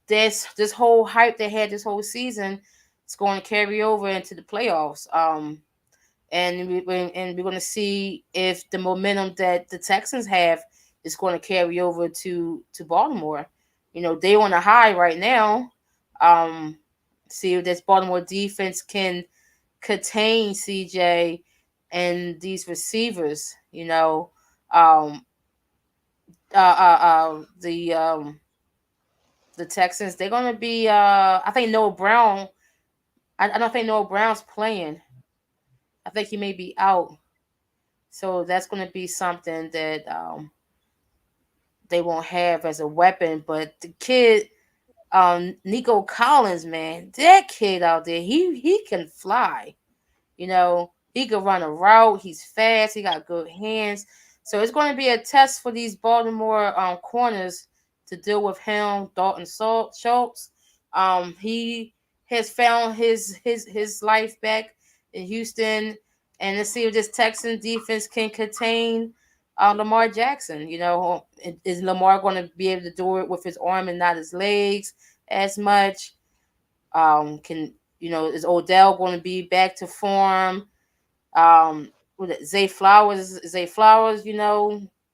this whole hype they had this whole season is going to carry over into the playoffs. And we're going to see if the momentum that the Texans have is going to carry over to Baltimore. They on a high right now. See if this Baltimore defense can contain CJ and these receivers. The Texans, they're going to be, I think Noah Brown, I don't think Noah Brown's playing. I think he may be out. So that's going to be something that they won't have as a weapon. But the kid, Nico Collins, man, that kid out there, he can fly. He can run a route. He's fast. He got good hands. So it's going to be a test for these Baltimore corners to deal with him, Dalton Schultz. He has found his life back in Houston, and let's see if this Texan defense can contain Lamar Jackson. Is Lamar going to be able to do it with his arm and not his legs as much? Is Odell going to be back to form? Zay Flowers,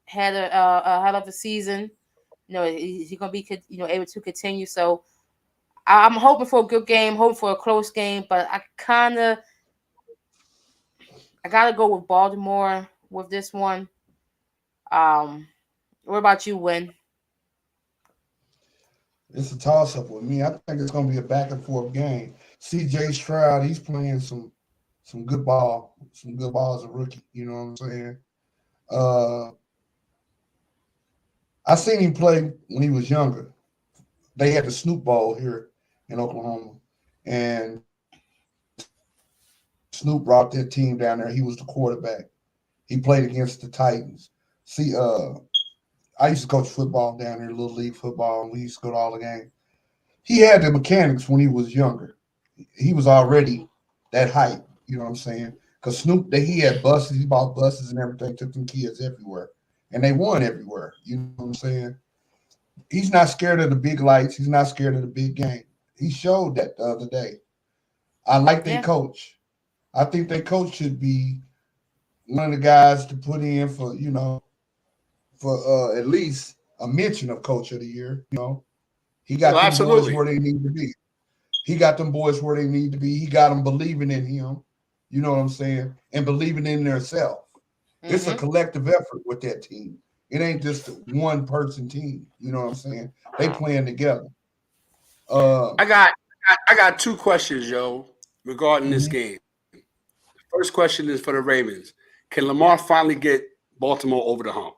had a hell of a season. He's going to be, able to continue. So I'm hoping for a good game, hoping for a close game, but I got to go with Baltimore with this one. What about you, Win? It's a toss-up with me. I think it's going to be a back-and-forth game. C.J. Stroud, he's playing some good ball, some good ball as a rookie. You know what I'm saying? I seen him play when he was younger. They had the Snoop Bowl here in Oklahoma, and Snoop brought that team down there. He was the quarterback. He played against the Titans. See, I used to coach football down there, Little League football, and we used to go to all the games. He had the mechanics when he was younger. He was already that hype, you know what I'm saying? Because Snoop, he had buses. He bought buses and everything, took them kids everywhere. And they won everywhere, you know what I'm saying? He's not scared of the big lights. He's not scared of the big game. He showed that the other day. I like their coach. I think their coach should be one of the guys to put in for, for at least a mention of Coach of the Year. He got them boys where they need to be. He got them boys where they need to be. He got them believing in him. You know what I'm saying? And believing in themselves. Mm-hmm. It's a collective effort with that team. It ain't just a one person team. You know what I'm saying? They playing together. I got two questions, yo, regarding this game. The first question is for the Ravens. Can Lamar finally get Baltimore over the hump?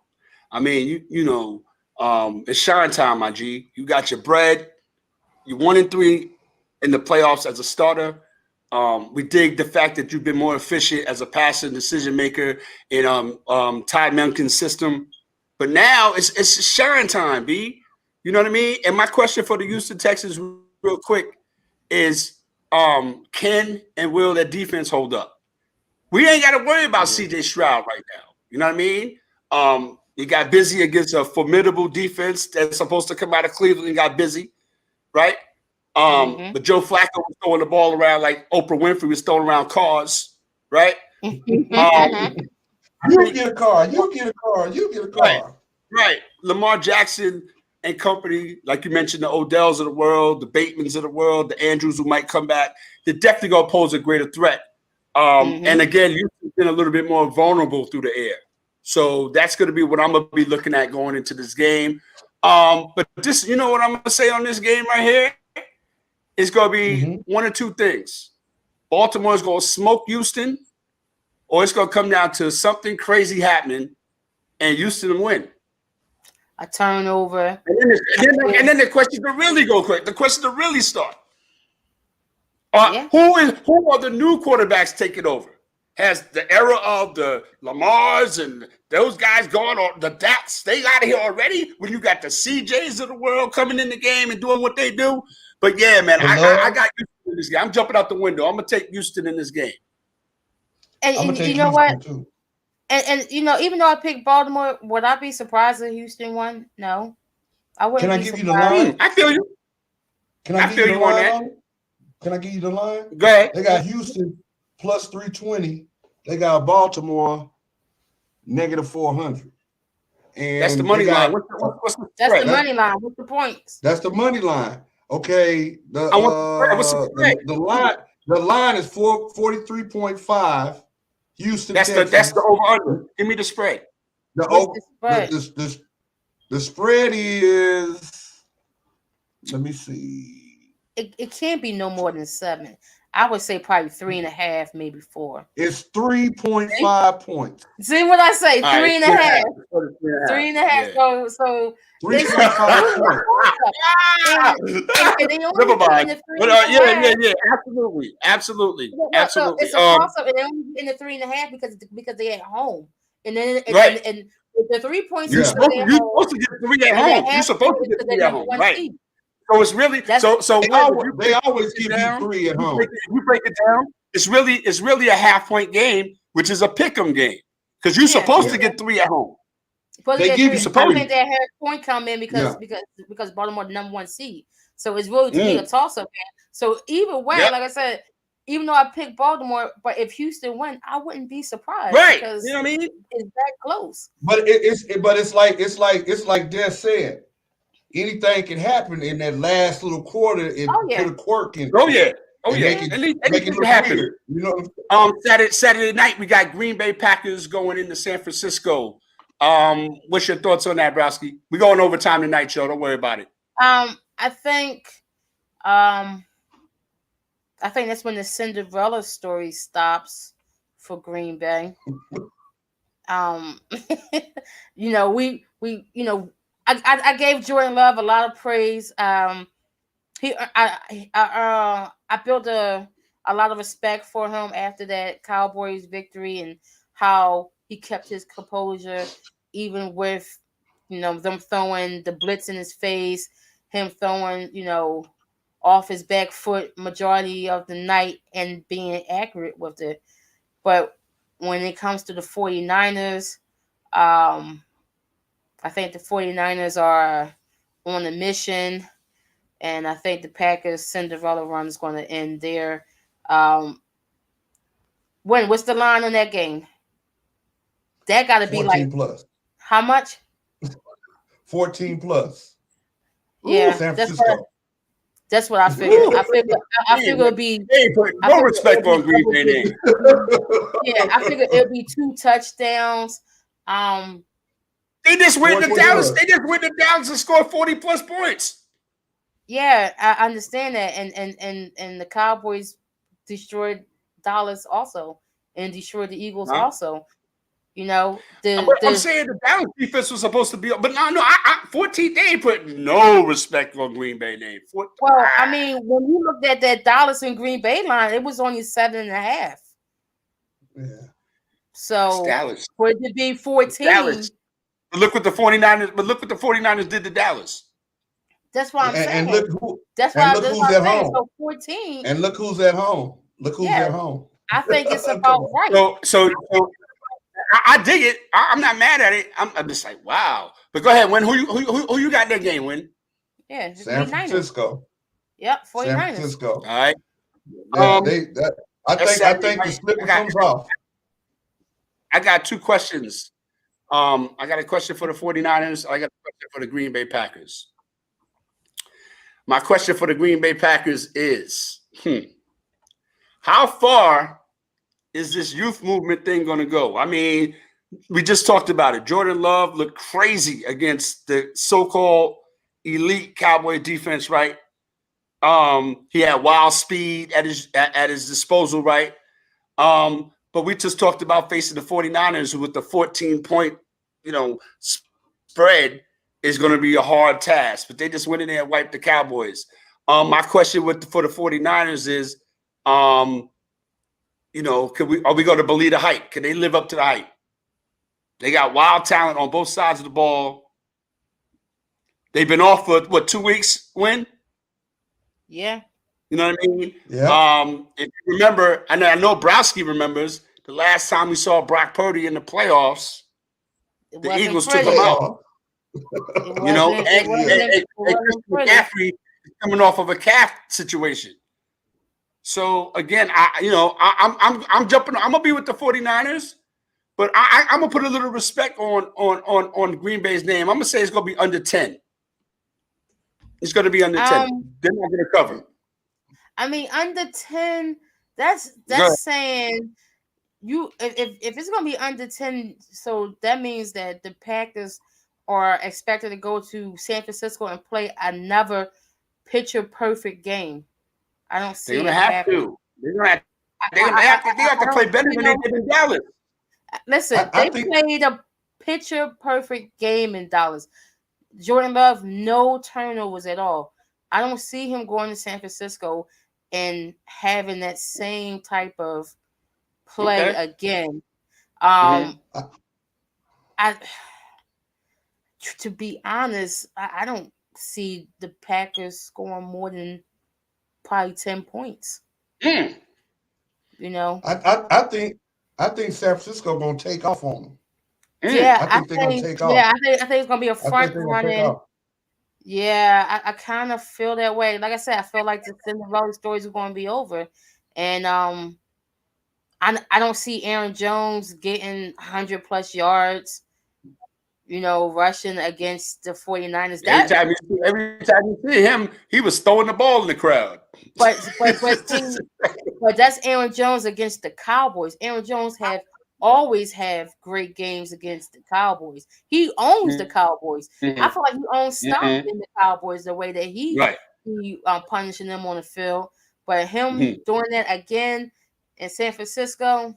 I mean, you know, it's shine time, my G. You got your bread. You 1-3 in the playoffs as a starter. We dig the fact that you've been more efficient as a passer and decision maker in Todd Monken's system. But now it's shine time, B. You know what I mean? And my question for the Houston Texans, real quick, is can and will that defense hold up? We ain't got to worry about CJ Stroud right now. You know what I mean? He got busy against a formidable defense that's supposed to come out of Cleveland and got busy, right? But Joe Flacco was throwing the ball around like Oprah Winfrey was throwing around cars, right? You get a car. You get a car. You get a car. Right. Lamar Jackson and company, like you mentioned, the Odells of the world, the Batemans of the world, the Andrews who might come back, they're definitely going to pose a greater threat. And again, you've been a little bit more vulnerable through the air. So that's going to be what I'm going to be looking at going into this game. But this, you know what I'm going to say on this game right here? It's going to be one or two things. Baltimore's going to smoke Houston, or it's going to come down to something crazy happening and Houston will win. A turnover. And then the question to really go quick, the question to really start. Who are the new quarterbacks taking over? Has the era of the Lamars and those guys gone, or the Daks, they out of here already? When you got the CJs of the world coming in the game and doing what they do? But yeah, man, I got Houston in this game. I'm jumping out the window. I'm going to take Houston in this game. And you know what? Too. And you know, even though I picked Baltimore, would I be surprised if Houston won? No. I wouldn't. Can I give you the line? I feel you. Can I give you the line? Can I give you the line? Go ahead. They got Houston plus 320. They got Baltimore negative 400. And that's the money line. What's the that's the money line. What's the points? That's the money line. Okay. The line is 43.5. Houston. That's the over under. Give me the spread. The spread is, let me see. It can't be no more than 7. I would say probably 3.5, maybe 4. It's 3.5 points. See what I say? 3.5. 3.5. So 3.5 points. Never mind. But yeah. Absolutely. It's a toss up, and they only in the 3.5 because they're at home, and then and the 3 points. You're supposed to get 3 at home. You're supposed to get 3 at home, right? So it's really they always give you 3 at home. If you break it down, it's really a half-point game, which is a pick'em game, because you're supposed to get 3 at home. They give you supposed. I think that had a point come in because Baltimore the number 1 seed, so it's really to be a toss-up game. So either way, like I said, even though I picked Baltimore, but if Houston win, I wouldn't be surprised, right? Because you know what I mean? It's that close. But it's like Des said. Anything can happen in that last little quarter and put a quirk in. Make it look happen. Weird, you know. Saturday night we got Green Bay Packers going into San Francisco. What's your thoughts on that, Browski? We're going overtime tonight, Joe. Don't worry about it. I think that's when the Cinderella story stops for Green Bay. I gave Jordan Love a lot of praise. I built a lot of respect for him after that Cowboys victory and how he kept his composure, even with them throwing the blitz in his face, him throwing off his back foot majority of the night and being accurate with it. But when it comes to the 49ers, I think the 49ers are on a mission, and I think the Packers' Cinderella run is going to end there. What's the line on that game? That got to be like plus. How much? 14 plus. Yeah, San Francisco. That's what I figured. I figured it'd be no respect on Green Bay name. Yeah, I figured it'd be 2 touchdowns. They just went to Dallas. They just went to Dallas and scored 40+ points. Yeah, I understand that, and the Cowboys destroyed Dallas also, and destroyed the Eagles also. You know, I'm saying the Dallas defense was supposed to be, but no, 14. They ain't put no respect on Green Bay name. Well, I mean, when you looked at that Dallas and Green Bay line, it was only 7.5. Yeah. So Dallas. for it to be 14. Dallas. But look what the 49ers did to Dallas. That's what I'm saying. And look who. That's why who's at home. So 14. And look who's at home. Look who's at home. I think it's about right. So I dig it. I'm not mad at it. I'm just like, wow. But go ahead, Win. Who you got that game, Win? Yeah, San Francisco. Yep, 49ers. San Francisco. All right. Yeah, I think the slipper comes off. I got 2 questions. I got a question for the 49ers. I got a question for the Green Bay Packers. My question for the Green Bay Packers is, how far is this youth movement thing going to go? I mean, we just talked about it. Jordan Love looked crazy against the so-called elite Cowboy defense, right? He had wild speed at his disposal, right? But we just talked about facing the 49ers with the 14-point, spread is going to be a hard task. But they just went in there and wiped the Cowboys. My question for the 49ers is, are we going to believe the hype? Can they live up to the hype? They got wild talent on both sides of the ball. They've been off for 2 weeks? Win? Yeah. You know what I mean? Yeah. If you remember, I know Browski remembers the last time we saw Brock Purdy in the playoffs, the Eagles took him out. And Christian McCaffrey is coming off of a calf situation. So again, I'm jumping. I'm gonna be with the 49ers, but I'm gonna put a little respect on Green Bay's name. I'm gonna say it's gonna be under 10. It's gonna be under 10. They're not gonna cover. I mean, under 10. That's saying if it's gonna be under 10, so that means that the Packers are expected to go to San Francisco and play another picture perfect game. I don't see They're gonna have to. They have to play better than they did in Dallas. Listen, they played a picture perfect game in Dallas. Jordan Love, no turnovers at all. I don't see him going to San Francisco and having that same type of play again. To be honest, I don't see the Packers scoring more than probably 10 points. I think San Francisco gonna take off on them. Yeah, I think they're gonna take off. Yeah, I think it's gonna be a front running. Yeah, I kind of feel that way. Like I said, I feel like the Cinderella stories are going to be over, and I don't see Aaron Jones getting 100+ yards. Rushing against the 49ers. Every time you see him, he was throwing the ball in the crowd. But that's Aaron Jones against the Cowboys. Aaron Jones always have great games against the Cowboys. He owns the Cowboys. I feel like he owns stock in the Cowboys the way that he punishing them on the field. But him doing that again in San Francisco,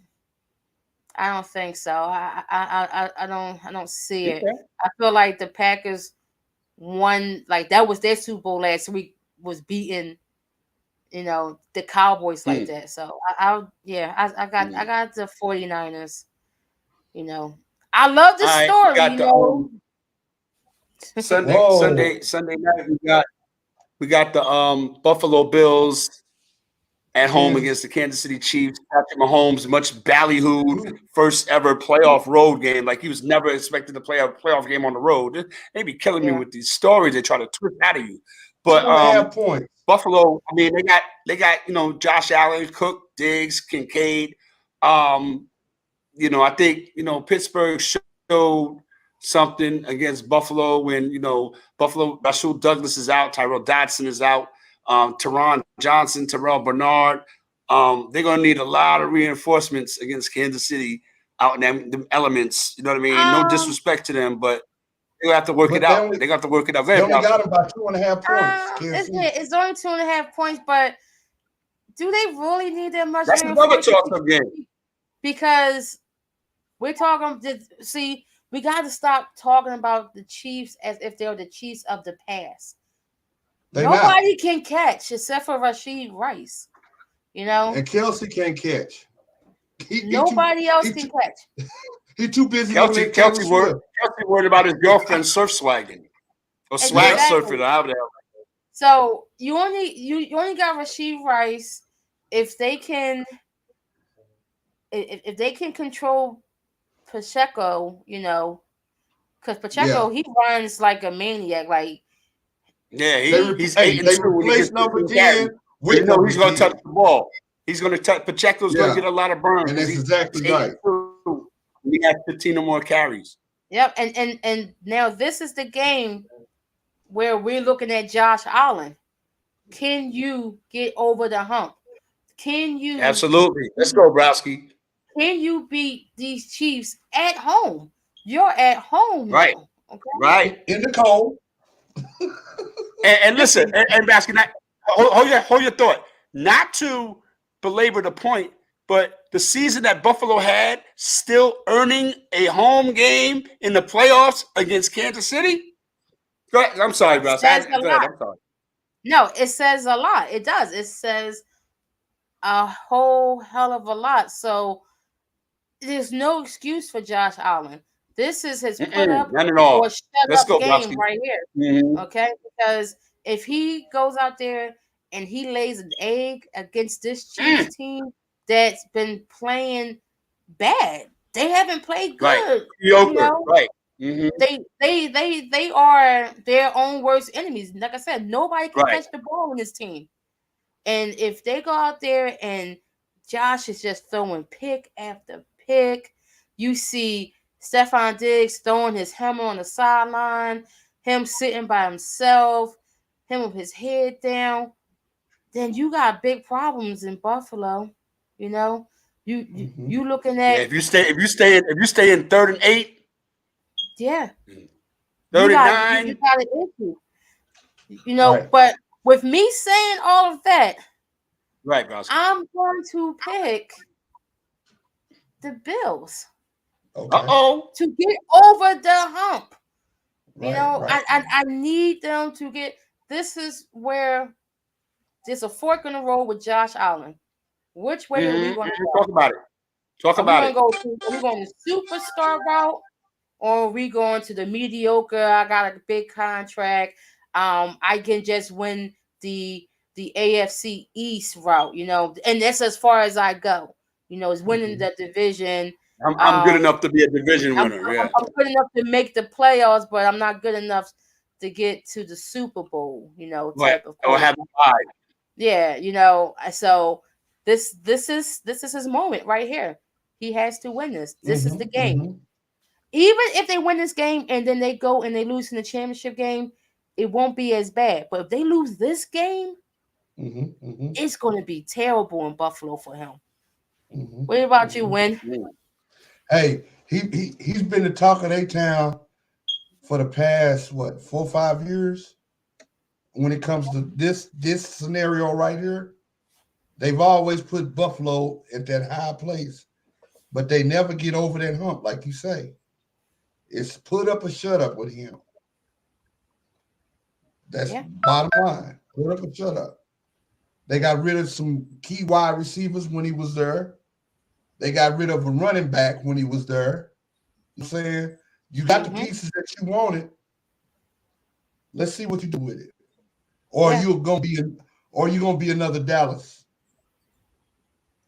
I don't think so. I don't see it. I feel like the Packers won, like that was their Super Bowl last week, was beating, the Cowboys like that. So I got the 49ers. I love the story. Sunday night we got the Buffalo Bills at home against the Kansas City Chiefs. Patrick Mahomes, much ballyhooed, first ever playoff road game. Like he was never expected to play a playoff game on the road. They be killing me with these stories they try to twist out of you. But Buffalo, I mean, they got Josh Allen, Cook, Diggs, Kincaid. I think Pittsburgh showed something against Buffalo when Buffalo, Rasul Douglas is out, Tyrell Dodson is out. Teron Johnson, Terrell Bernard. They're going to need a lot of reinforcements against Kansas City out in them elements. You know what I mean? No disrespect to them, but They have to work it out. They got to work it out. They only got him by 2.5 points. It's only 2.5 points, but do they really need that much? That's another toss-up game. Because we're talking. See, we got to stop talking about the Chiefs as if they're the Chiefs of the past. Nobody can catch except for Rashid Rice. You know, and Kelsey can't catch. Nobody else can catch. He's too busy. Kelsey worried about his girlfriend surf swagging or swag surfing. So you only got Rashid Rice. If they can control Pacheco, you know, because Pacheco he runs like a maniac. Like he's 8-2 when he gets number 10. He's going to touch the ball. He's going to touch. Pacheco's going to get a lot of burn. And that's exactly right. He has 15 or more carries. Yep, and now this is the game where we're looking at Josh Allen. Can you get over the hump? Can you absolutely? Let's go, Browski. Can you beat these Chiefs at home? You're at home, right? Now, okay? Right in the cold. and listen, and Browski, hold your thought. Not to belabor the point, but the season that Buffalo had, still earning a home game in the playoffs against Kansas City. Go ahead. I'm sorry, Browski. I'm sorry. No, it says a lot. It does. It says a whole hell of a lot. So there's no excuse for Josh Allen. This is his put up or shut up game Browski. Right here. Mm-hmm. Okay, because if he goes out there and he lays an egg against this Chiefs team that's been playing bad, they haven't played good. Right. You know? Right. Mm-hmm. They are their own worst enemies. Like I said, nobody can catch the ball in this team. And if they go out there and Josh is just throwing pick after pick, you see Stephon Diggs throwing his helmet on the sideline, him sitting by himself, him with his head down, then you got big problems in Buffalo. You know, you looking at if you stay in 3rd and 8. Yeah. 39. You got an issue. You know, but with me saying all of that, right, Browski, I'm going to pick the Bills. Okay. To get over the hump. You know, I need them to get. This is where there's a fork in the road with Josh Allen. Which way are we going to go? Talk about it. Are we going to superstar route? Or are we going to the mediocre? I got a big contract. I can just win the AFC East route, you know, and that's as far as I go. You know, is winning the division. I'm good enough to be a division winner. I'm good enough to make the playoffs, but I'm not good enough to get to the Super Bowl. You know, type of. Or have a five. Yeah, you know. So this is his moment right here. He has to win this. This is the game. Mm-hmm. Even if they win this game and then they go and they lose in the championship game, it won't be as bad. But if they lose this game, it's going to be terrible in Buffalo for him. What about you, Win? Hey, he's been the talk of A-Town for the past 4 or 5 years. When it comes to this scenario right here, they've always put Buffalo at that high place, but they never get over that hump, like you say. It's put up or shut up with him. That's bottom line. Put up or shut up. They got rid of some key wide receivers when he was there. They got rid of a running back when he was there. You know what I'm saying? You got the pieces that you wanted. Let's see what you do with it. Or you're gonna be another Dallas.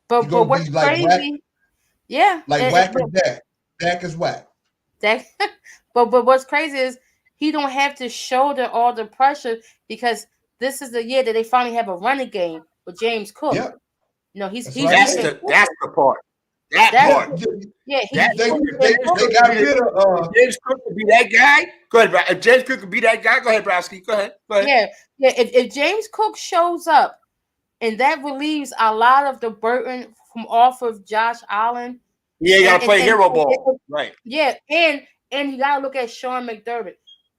But what's like crazy? Whack and Dak. Dak is whack. But what's crazy is he don't have to shoulder all the pressure because this is the year that they finally have a running game with James Cook. Yep. No, that's the part. That part. Yeah, they got rid of James Cook could be that guy. Go ahead, if James Cook could be that guy. Go ahead, Browski. Go ahead. Yeah. If James Cook shows up, and that relieves a lot of the burden from off of Josh Allen. Yeah, you gotta play hero ball, right? Yeah, and you gotta look at Sean McDermott.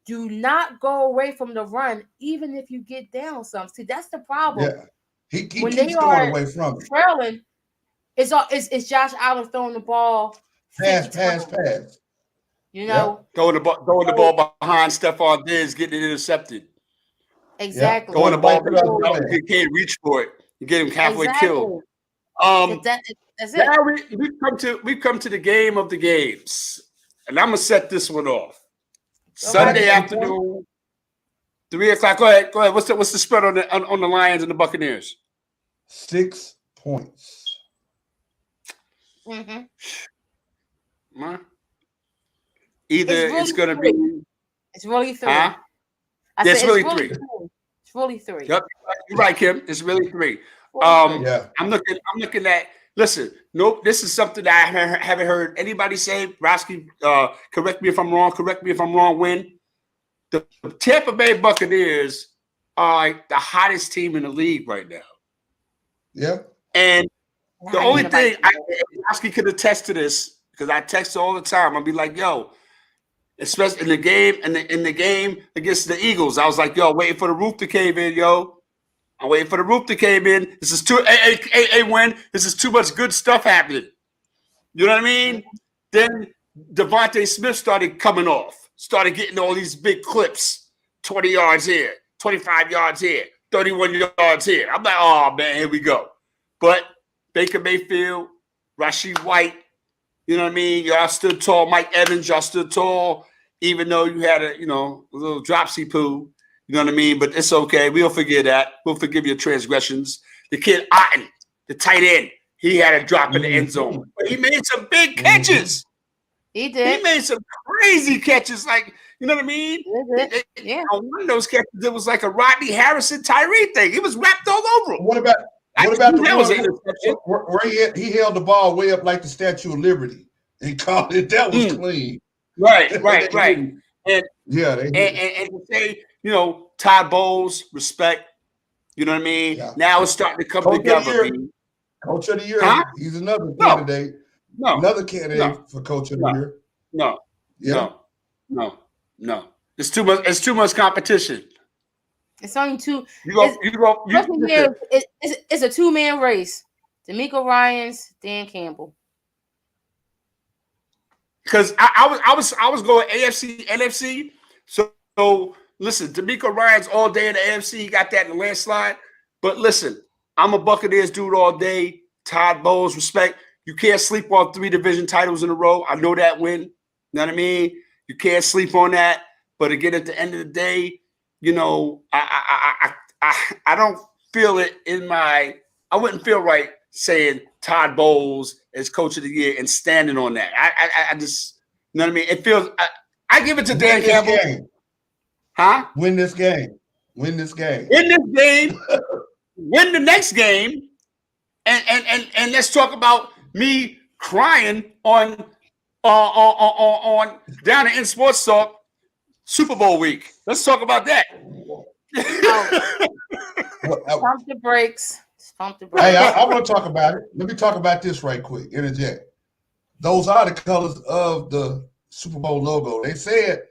do not go away from the run, even if you get down some. See, that's the problem. Yeah. He keeps going away from it. Trailing, it's Josh Allen throwing the ball. Pass. You know, throwing the ball behind Stephon Diggs, getting it intercepted. Exactly. Throwing the ball behind, you can't reach for it. You get him halfway killed. That's it. Now we've come to the game of the games, and I'm gonna set this one off. Sunday afternoon, 3:00. Go ahead. What's the spread on the Lions and the Buccaneers? 6 points. Mm-hmm. Either it's going to be. It's really 3. Huh? It's really 3. It's really 3. Yep, you're right, Kim. It's really 3. I'm looking at. Listen, nope. This is something that I haven't heard anybody say. Roski, correct me if I'm wrong. When the Tampa Bay Buccaneers are the hottest team in the league right now. Yep. And the only thing Roski could attest to this, because I text all the time. I'll be like, yo, especially in the game against the Eagles, I was like, yo, waiting for the roof to cave in, yo. I'm waiting for the roof to cave in. This is This is too much good stuff happening. You know what I mean? Then Devontae Smith started coming off, started getting all these big clips, 20 yards here, 25 yards here, 31 yards here. I'm like, oh, man, here we go. But Baker Mayfield, Rashid White, you know what I mean? Y'all stood tall. Mike Evans, y'all stood tall, even though you had a little dropsy poo. You know what I mean? But it's okay. We'll forgive that. We'll forgive your transgressions. The kid Otten, the tight end, he had a drop in the end zone. But he made some big catches. He did. He made some crazy catches. Like, you know what I mean? Yeah. On one of those catches, it was like a Rodney Harrison Tyree thing. He was wrapped all over him. What about the one where he held the ball way up like the Statue of Liberty and called it? That was clean. Right. And to say, Todd Bowles, respect. You know what I mean? Yeah. Now it's starting to come together. Coach of the year. Huh? He's another candidate. Another candidate for Coach of the year. No. It's too much competition. It's only 2. It's a 2-man race. D'Amico Ryans, Dan Campbell. Because I was going AFC, NFC. So listen, D'Amico Ryans all day in the AFC. He got that in the landslide. But listen, I'm a Buccaneers dude all day. Todd Bowles, respect. You can't sleep on 3 division titles in a row. I know that win. You know what I mean? You can't sleep on that. But again, at the end of the day, I don't feel it in my. I wouldn't feel right saying Todd Bowles as Coach of the Year and standing on that. I just, you know what I mean? It feels. I give it to Dan Campbell. Huh? Win this game. Win the next game, and let's talk about me crying on down in Sports Talk Super Bowl week. Let's talk about that. Pump the brakes. Hey, I want to talk about it. Let me talk about this right quick. Interject. Those are the colors of the Super Bowl logo. They said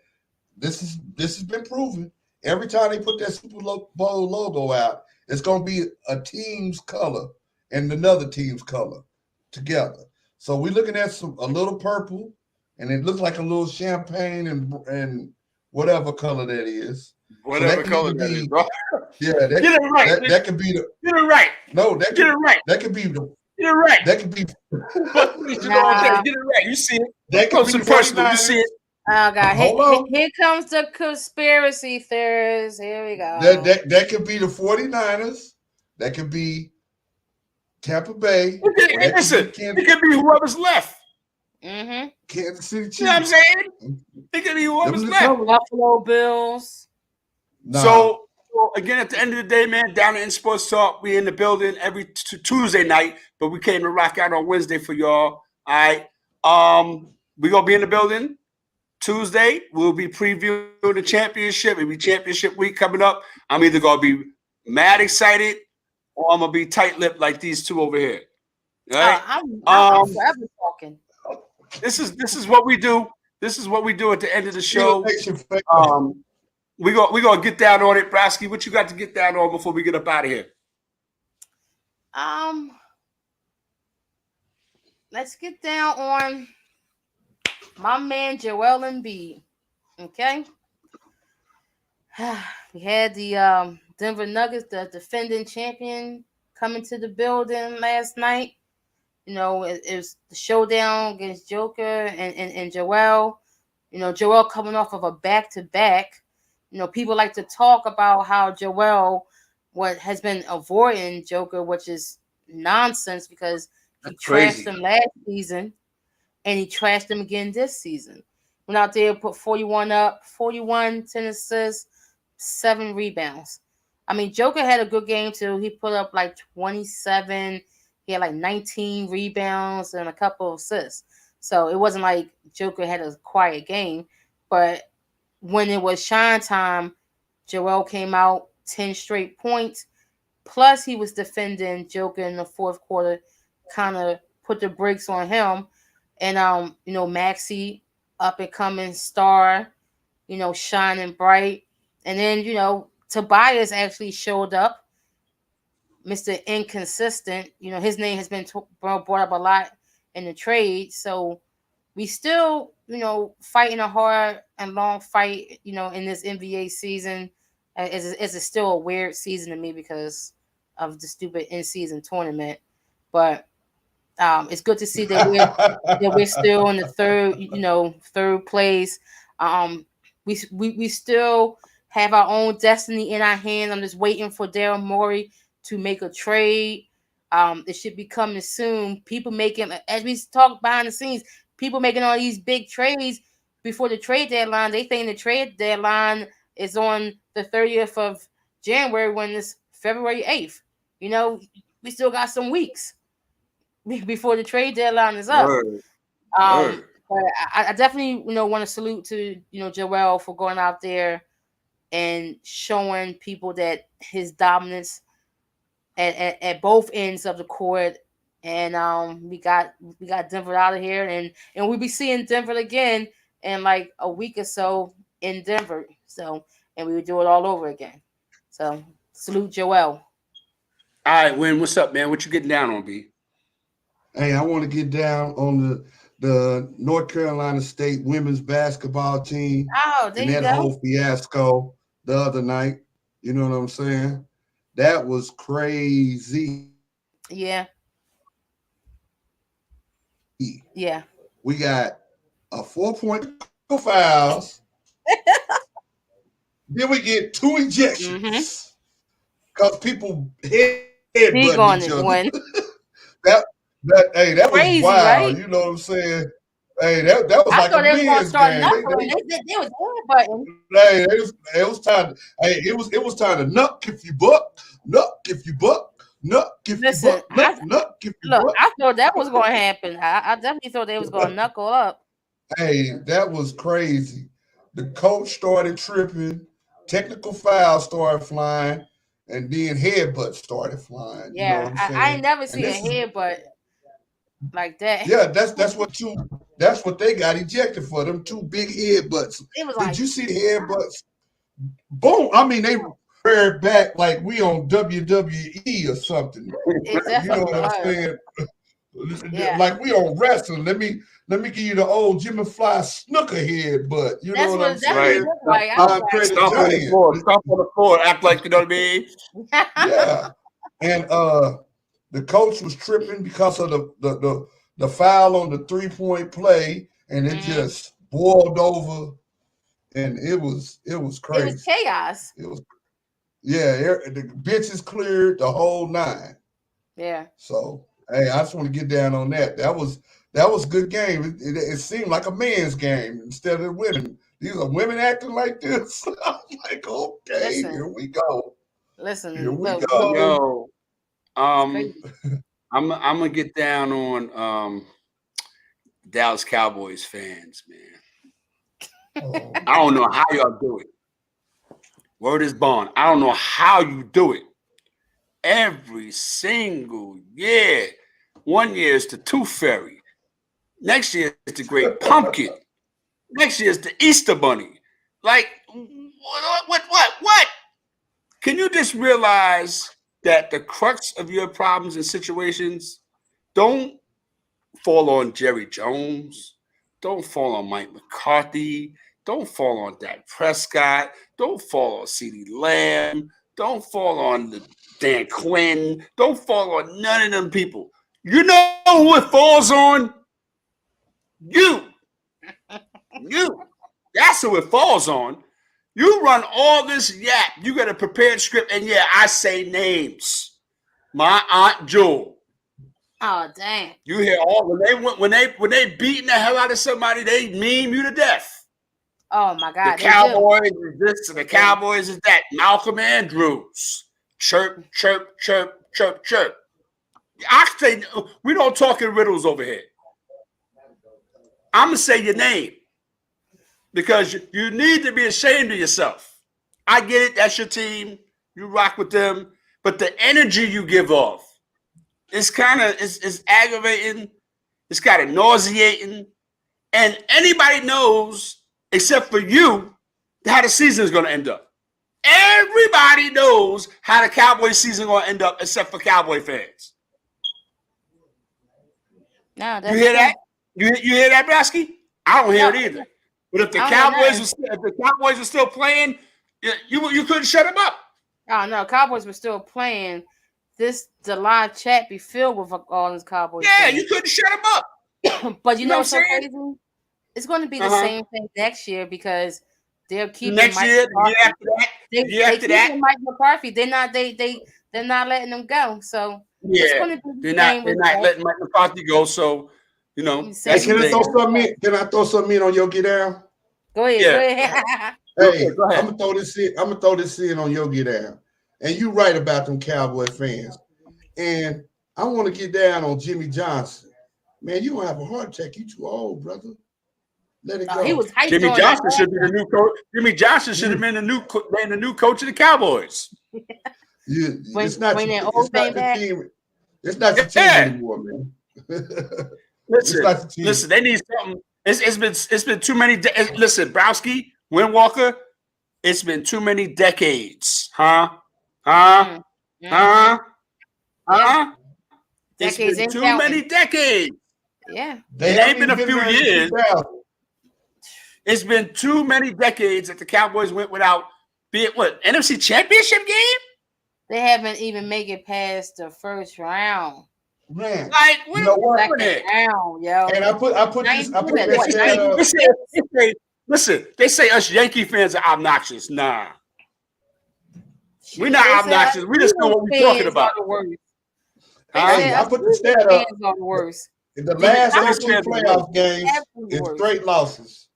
this has been proven. Every time they put that Super Bowl logo out, it's going to be a team's color and another team's color together. So we're looking at a little purple, and it looks like a little champagne and whatever color that is. Whatever color that is, bro. Yeah, get it right. That could be the. Get it right. No, get it right. That could be the. Get it right. That could be. Get it right. You see it. That could be personal. You see it. Oh God! Here comes the conspiracy theories. Here we go. That could be the 49ers. That could be Tampa Bay. Listen, it could be whoever's left. Mm-hmm. Kansas City Chiefs. You know what I'm saying? It could be whoever's left. Buffalo Bills. Nah. So again, at the end of the day, man, down in Sports Talk, we in the building every Tuesday night, but we came to rock out on Wednesday for y'all. All right. We're gonna be in the building Tuesday. We'll be previewing the championship. It'll be championship week coming up. I'm either gonna be mad excited or I'm gonna be tight-lipped like these two over here. All right. I'm forever talking. This is what we do. This is what we do at the end of the show. We gonna get down on it, Brasky. What you got to get down on before we get up out of here? Let's get down on my man Joel Embiid. Okay. We had the Denver Nuggets, the defending champion, coming to the building last night. You know, it was the showdown against Joker and Joel. You know, Joel coming off of a back-to-back. You know, people like to talk about how Joel has been avoiding Joker, which is nonsense because he trashed him last season and he trashed him again this season. Went out there, put 41 up, 41, 10 assists, 7 rebounds. I mean, Joker had a good game too. He put up like 27. He had like 19 rebounds and a couple of assists. So it wasn't like Joker had a quiet game. But when it was shine time, Joel came out 10 straight points. Plus, he was defending Joker in the fourth quarter, kind of put the brakes on him. And, you know, Maxey, up and coming star, you know, shining bright. And then, you know, Tobias actually showed up. Mr. Inconsistent, you know, his name has been brought up a lot in the trade. So we still, you know, fighting a hard and long fight, you know, in this NBA season. It's still a weird season to me because of the stupid in-season tournament. But it's good to see that we're still in the third place. We still have our own destiny in our hands. I'm just waiting for Daryl Morey to make a trade. It should be coming soon. People making, as we talk behind the scenes, people making all these big trades before the trade deadline. They think the trade deadline is on the 30th of January when it's February 8th. You know, we still got some weeks before the trade deadline is up. But I definitely, you know, want to salute to, you know, Joel for going out there and showing people that his dominance at both ends of the court. And we got Denver out of here, and we'll be seeing Denver again in like a week or so in Denver. So, and we would do it all over again. So salute Joel. All right, Win, what's up, man? What you getting down on, B? Hey, I want to get down on the North Carolina State women's basketball team. Oh, there and you that go. whole fiasco the other night. You know what I'm saying? That was crazy. Yeah. Yeah. We got a 4-point fouls. Then we get 2 ejections because people headbutting each other. that crazy, was wild. Right? You know what I'm saying? Hey, that was like a men's game. They was headbutting. Hey, it was time. Hey, it was time to nuck if you buck, nuck if you buck. Nuck if you buck, nuck if you buck. I thought that was going to happen. I definitely thought they was going to knuckle up. Hey, that was crazy. The coach started tripping, technical fouls started flying, and then headbutts started flying. Yeah, you know what I'm saying? I ain't never seen a headbutt like that. Yeah, that's what they got ejected for, them 2 big headbutts. Did you see the headbutts? Boom! I mean, they reared back like we on WWE or something. You know what I'm saying? Yeah. Like we on wrestling. Let me give you the old Jimmy Fly snooker headbutt. You know what I'm saying? Right. Stop on the floor. Act like, you know what I mean? Yeah. And the coach was tripping because of the foul on the 3-point play, and it just boiled over, and it was crazy. It was chaos. It was, the benches cleared, the whole 9. Yeah. So hey, I just want to get down on that. That was a good game. It seemed like a man's game instead of women. These are women acting like this. I'm like, okay, here we go. Here we go. Yo, I'm gonna get down on Dallas Cowboys fans, man. Oh. I don't know how y'all do it. Word is bond. I don't know how you do it. Every single year. One year is the Tooth Fairy. Next year is the Great Pumpkin. Next year is the Easter Bunny. Like, What? Can you just realize that the crux of your problems and situations don't fall on Jerry Jones, don't fall on Mike McCarthy, don't fall on Dak Prescott, don't fall on CeeDee Lamb, don't fall on Dan Quinn, don't fall on none of them people. You know who it falls on? You. That's who it falls on. You run all this yap. You got a prepared script, and yeah, I say names. My Aunt Jewel. Oh, dang. You hear all when they beating the hell out of somebody, they meme you to death. Oh my God. The Cowboys is this and the Cowboys is that. Malcolm Andrews. Chirp, chirp, chirp, chirp, chirp. I say we don't talk in riddles over here. I'm gonna say your name because you need to be ashamed of yourself. I get it, that's your team, you rock with them, but the energy you give off, it's kind of it's aggravating, it's kind of nauseating, and anybody knows except for you how the season is going to end up. Everybody knows how the Cowboy season is going to end up except for Cowboy fans. No, you hear that? You hear that, Brasky? I don't hear it either. But if the Cowboys were still playing, you couldn't shut them up. Oh no, Cowboys were still playing. The live chat be filled with all these Cowboys. Yeah, fans. you couldn't shut them up. But you know what's so crazy? It's going to be the same thing next year because they're keeping next year, after that, Mike McCarthy. They're not letting them go. So it's going to be they're not letting Mike McCarthy go. So can I throw something in on Yogi Down? Go ahead. Hey, go ahead. I'm gonna throw this in on Yogi Down. And you're right about them Cowboy fans. And I want to get down on Jimmy Johnson. Man, you don't have a heart attack. You too old, brother. Let it go. He was Jimmy Johnson should be the new coach. Jimmy Johnson should have been the new coach of the Cowboys. It's not the team. It's not the team anymore, man. Listen, they need something. It's been too many. Listen, Browski, Windwalker, it's been too many decades, It's been too many decades. Yeah. It ain't been a few years. It's been too many decades that the Cowboys went without being NFC Championship game? They haven't even made it past the first round. Man, like what? Round, yo. And I put this. Listen, they say us Yankee fans are obnoxious. Nah. We're not obnoxious. We just know what we're talking about. I put the stat up. In the last 13 playoff games, it's straight losses.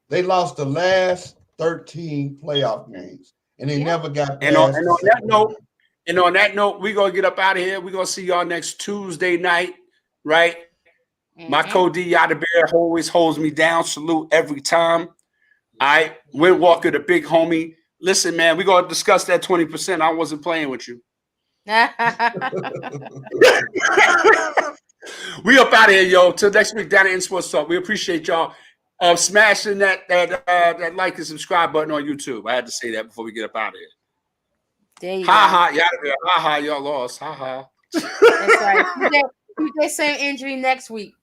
They lost the last 13 playoff games, and they never got past. And on that note, we're going to get up out of here. We're going to see y'all next Tuesday night, right? Mm-hmm. My Cody YADABEAR always holds me down. Salute every time. Windwalker, the big homie. Listen, man, we're going to discuss that 20%. I wasn't playing with you. We up out of here, yo. Till next week, down at Sports Talk. We appreciate y'all smashing that like and subscribe button on YouTube. I had to say that before we get up out of here. There you go. Y'all lost. That's right. TJ saying injury next week.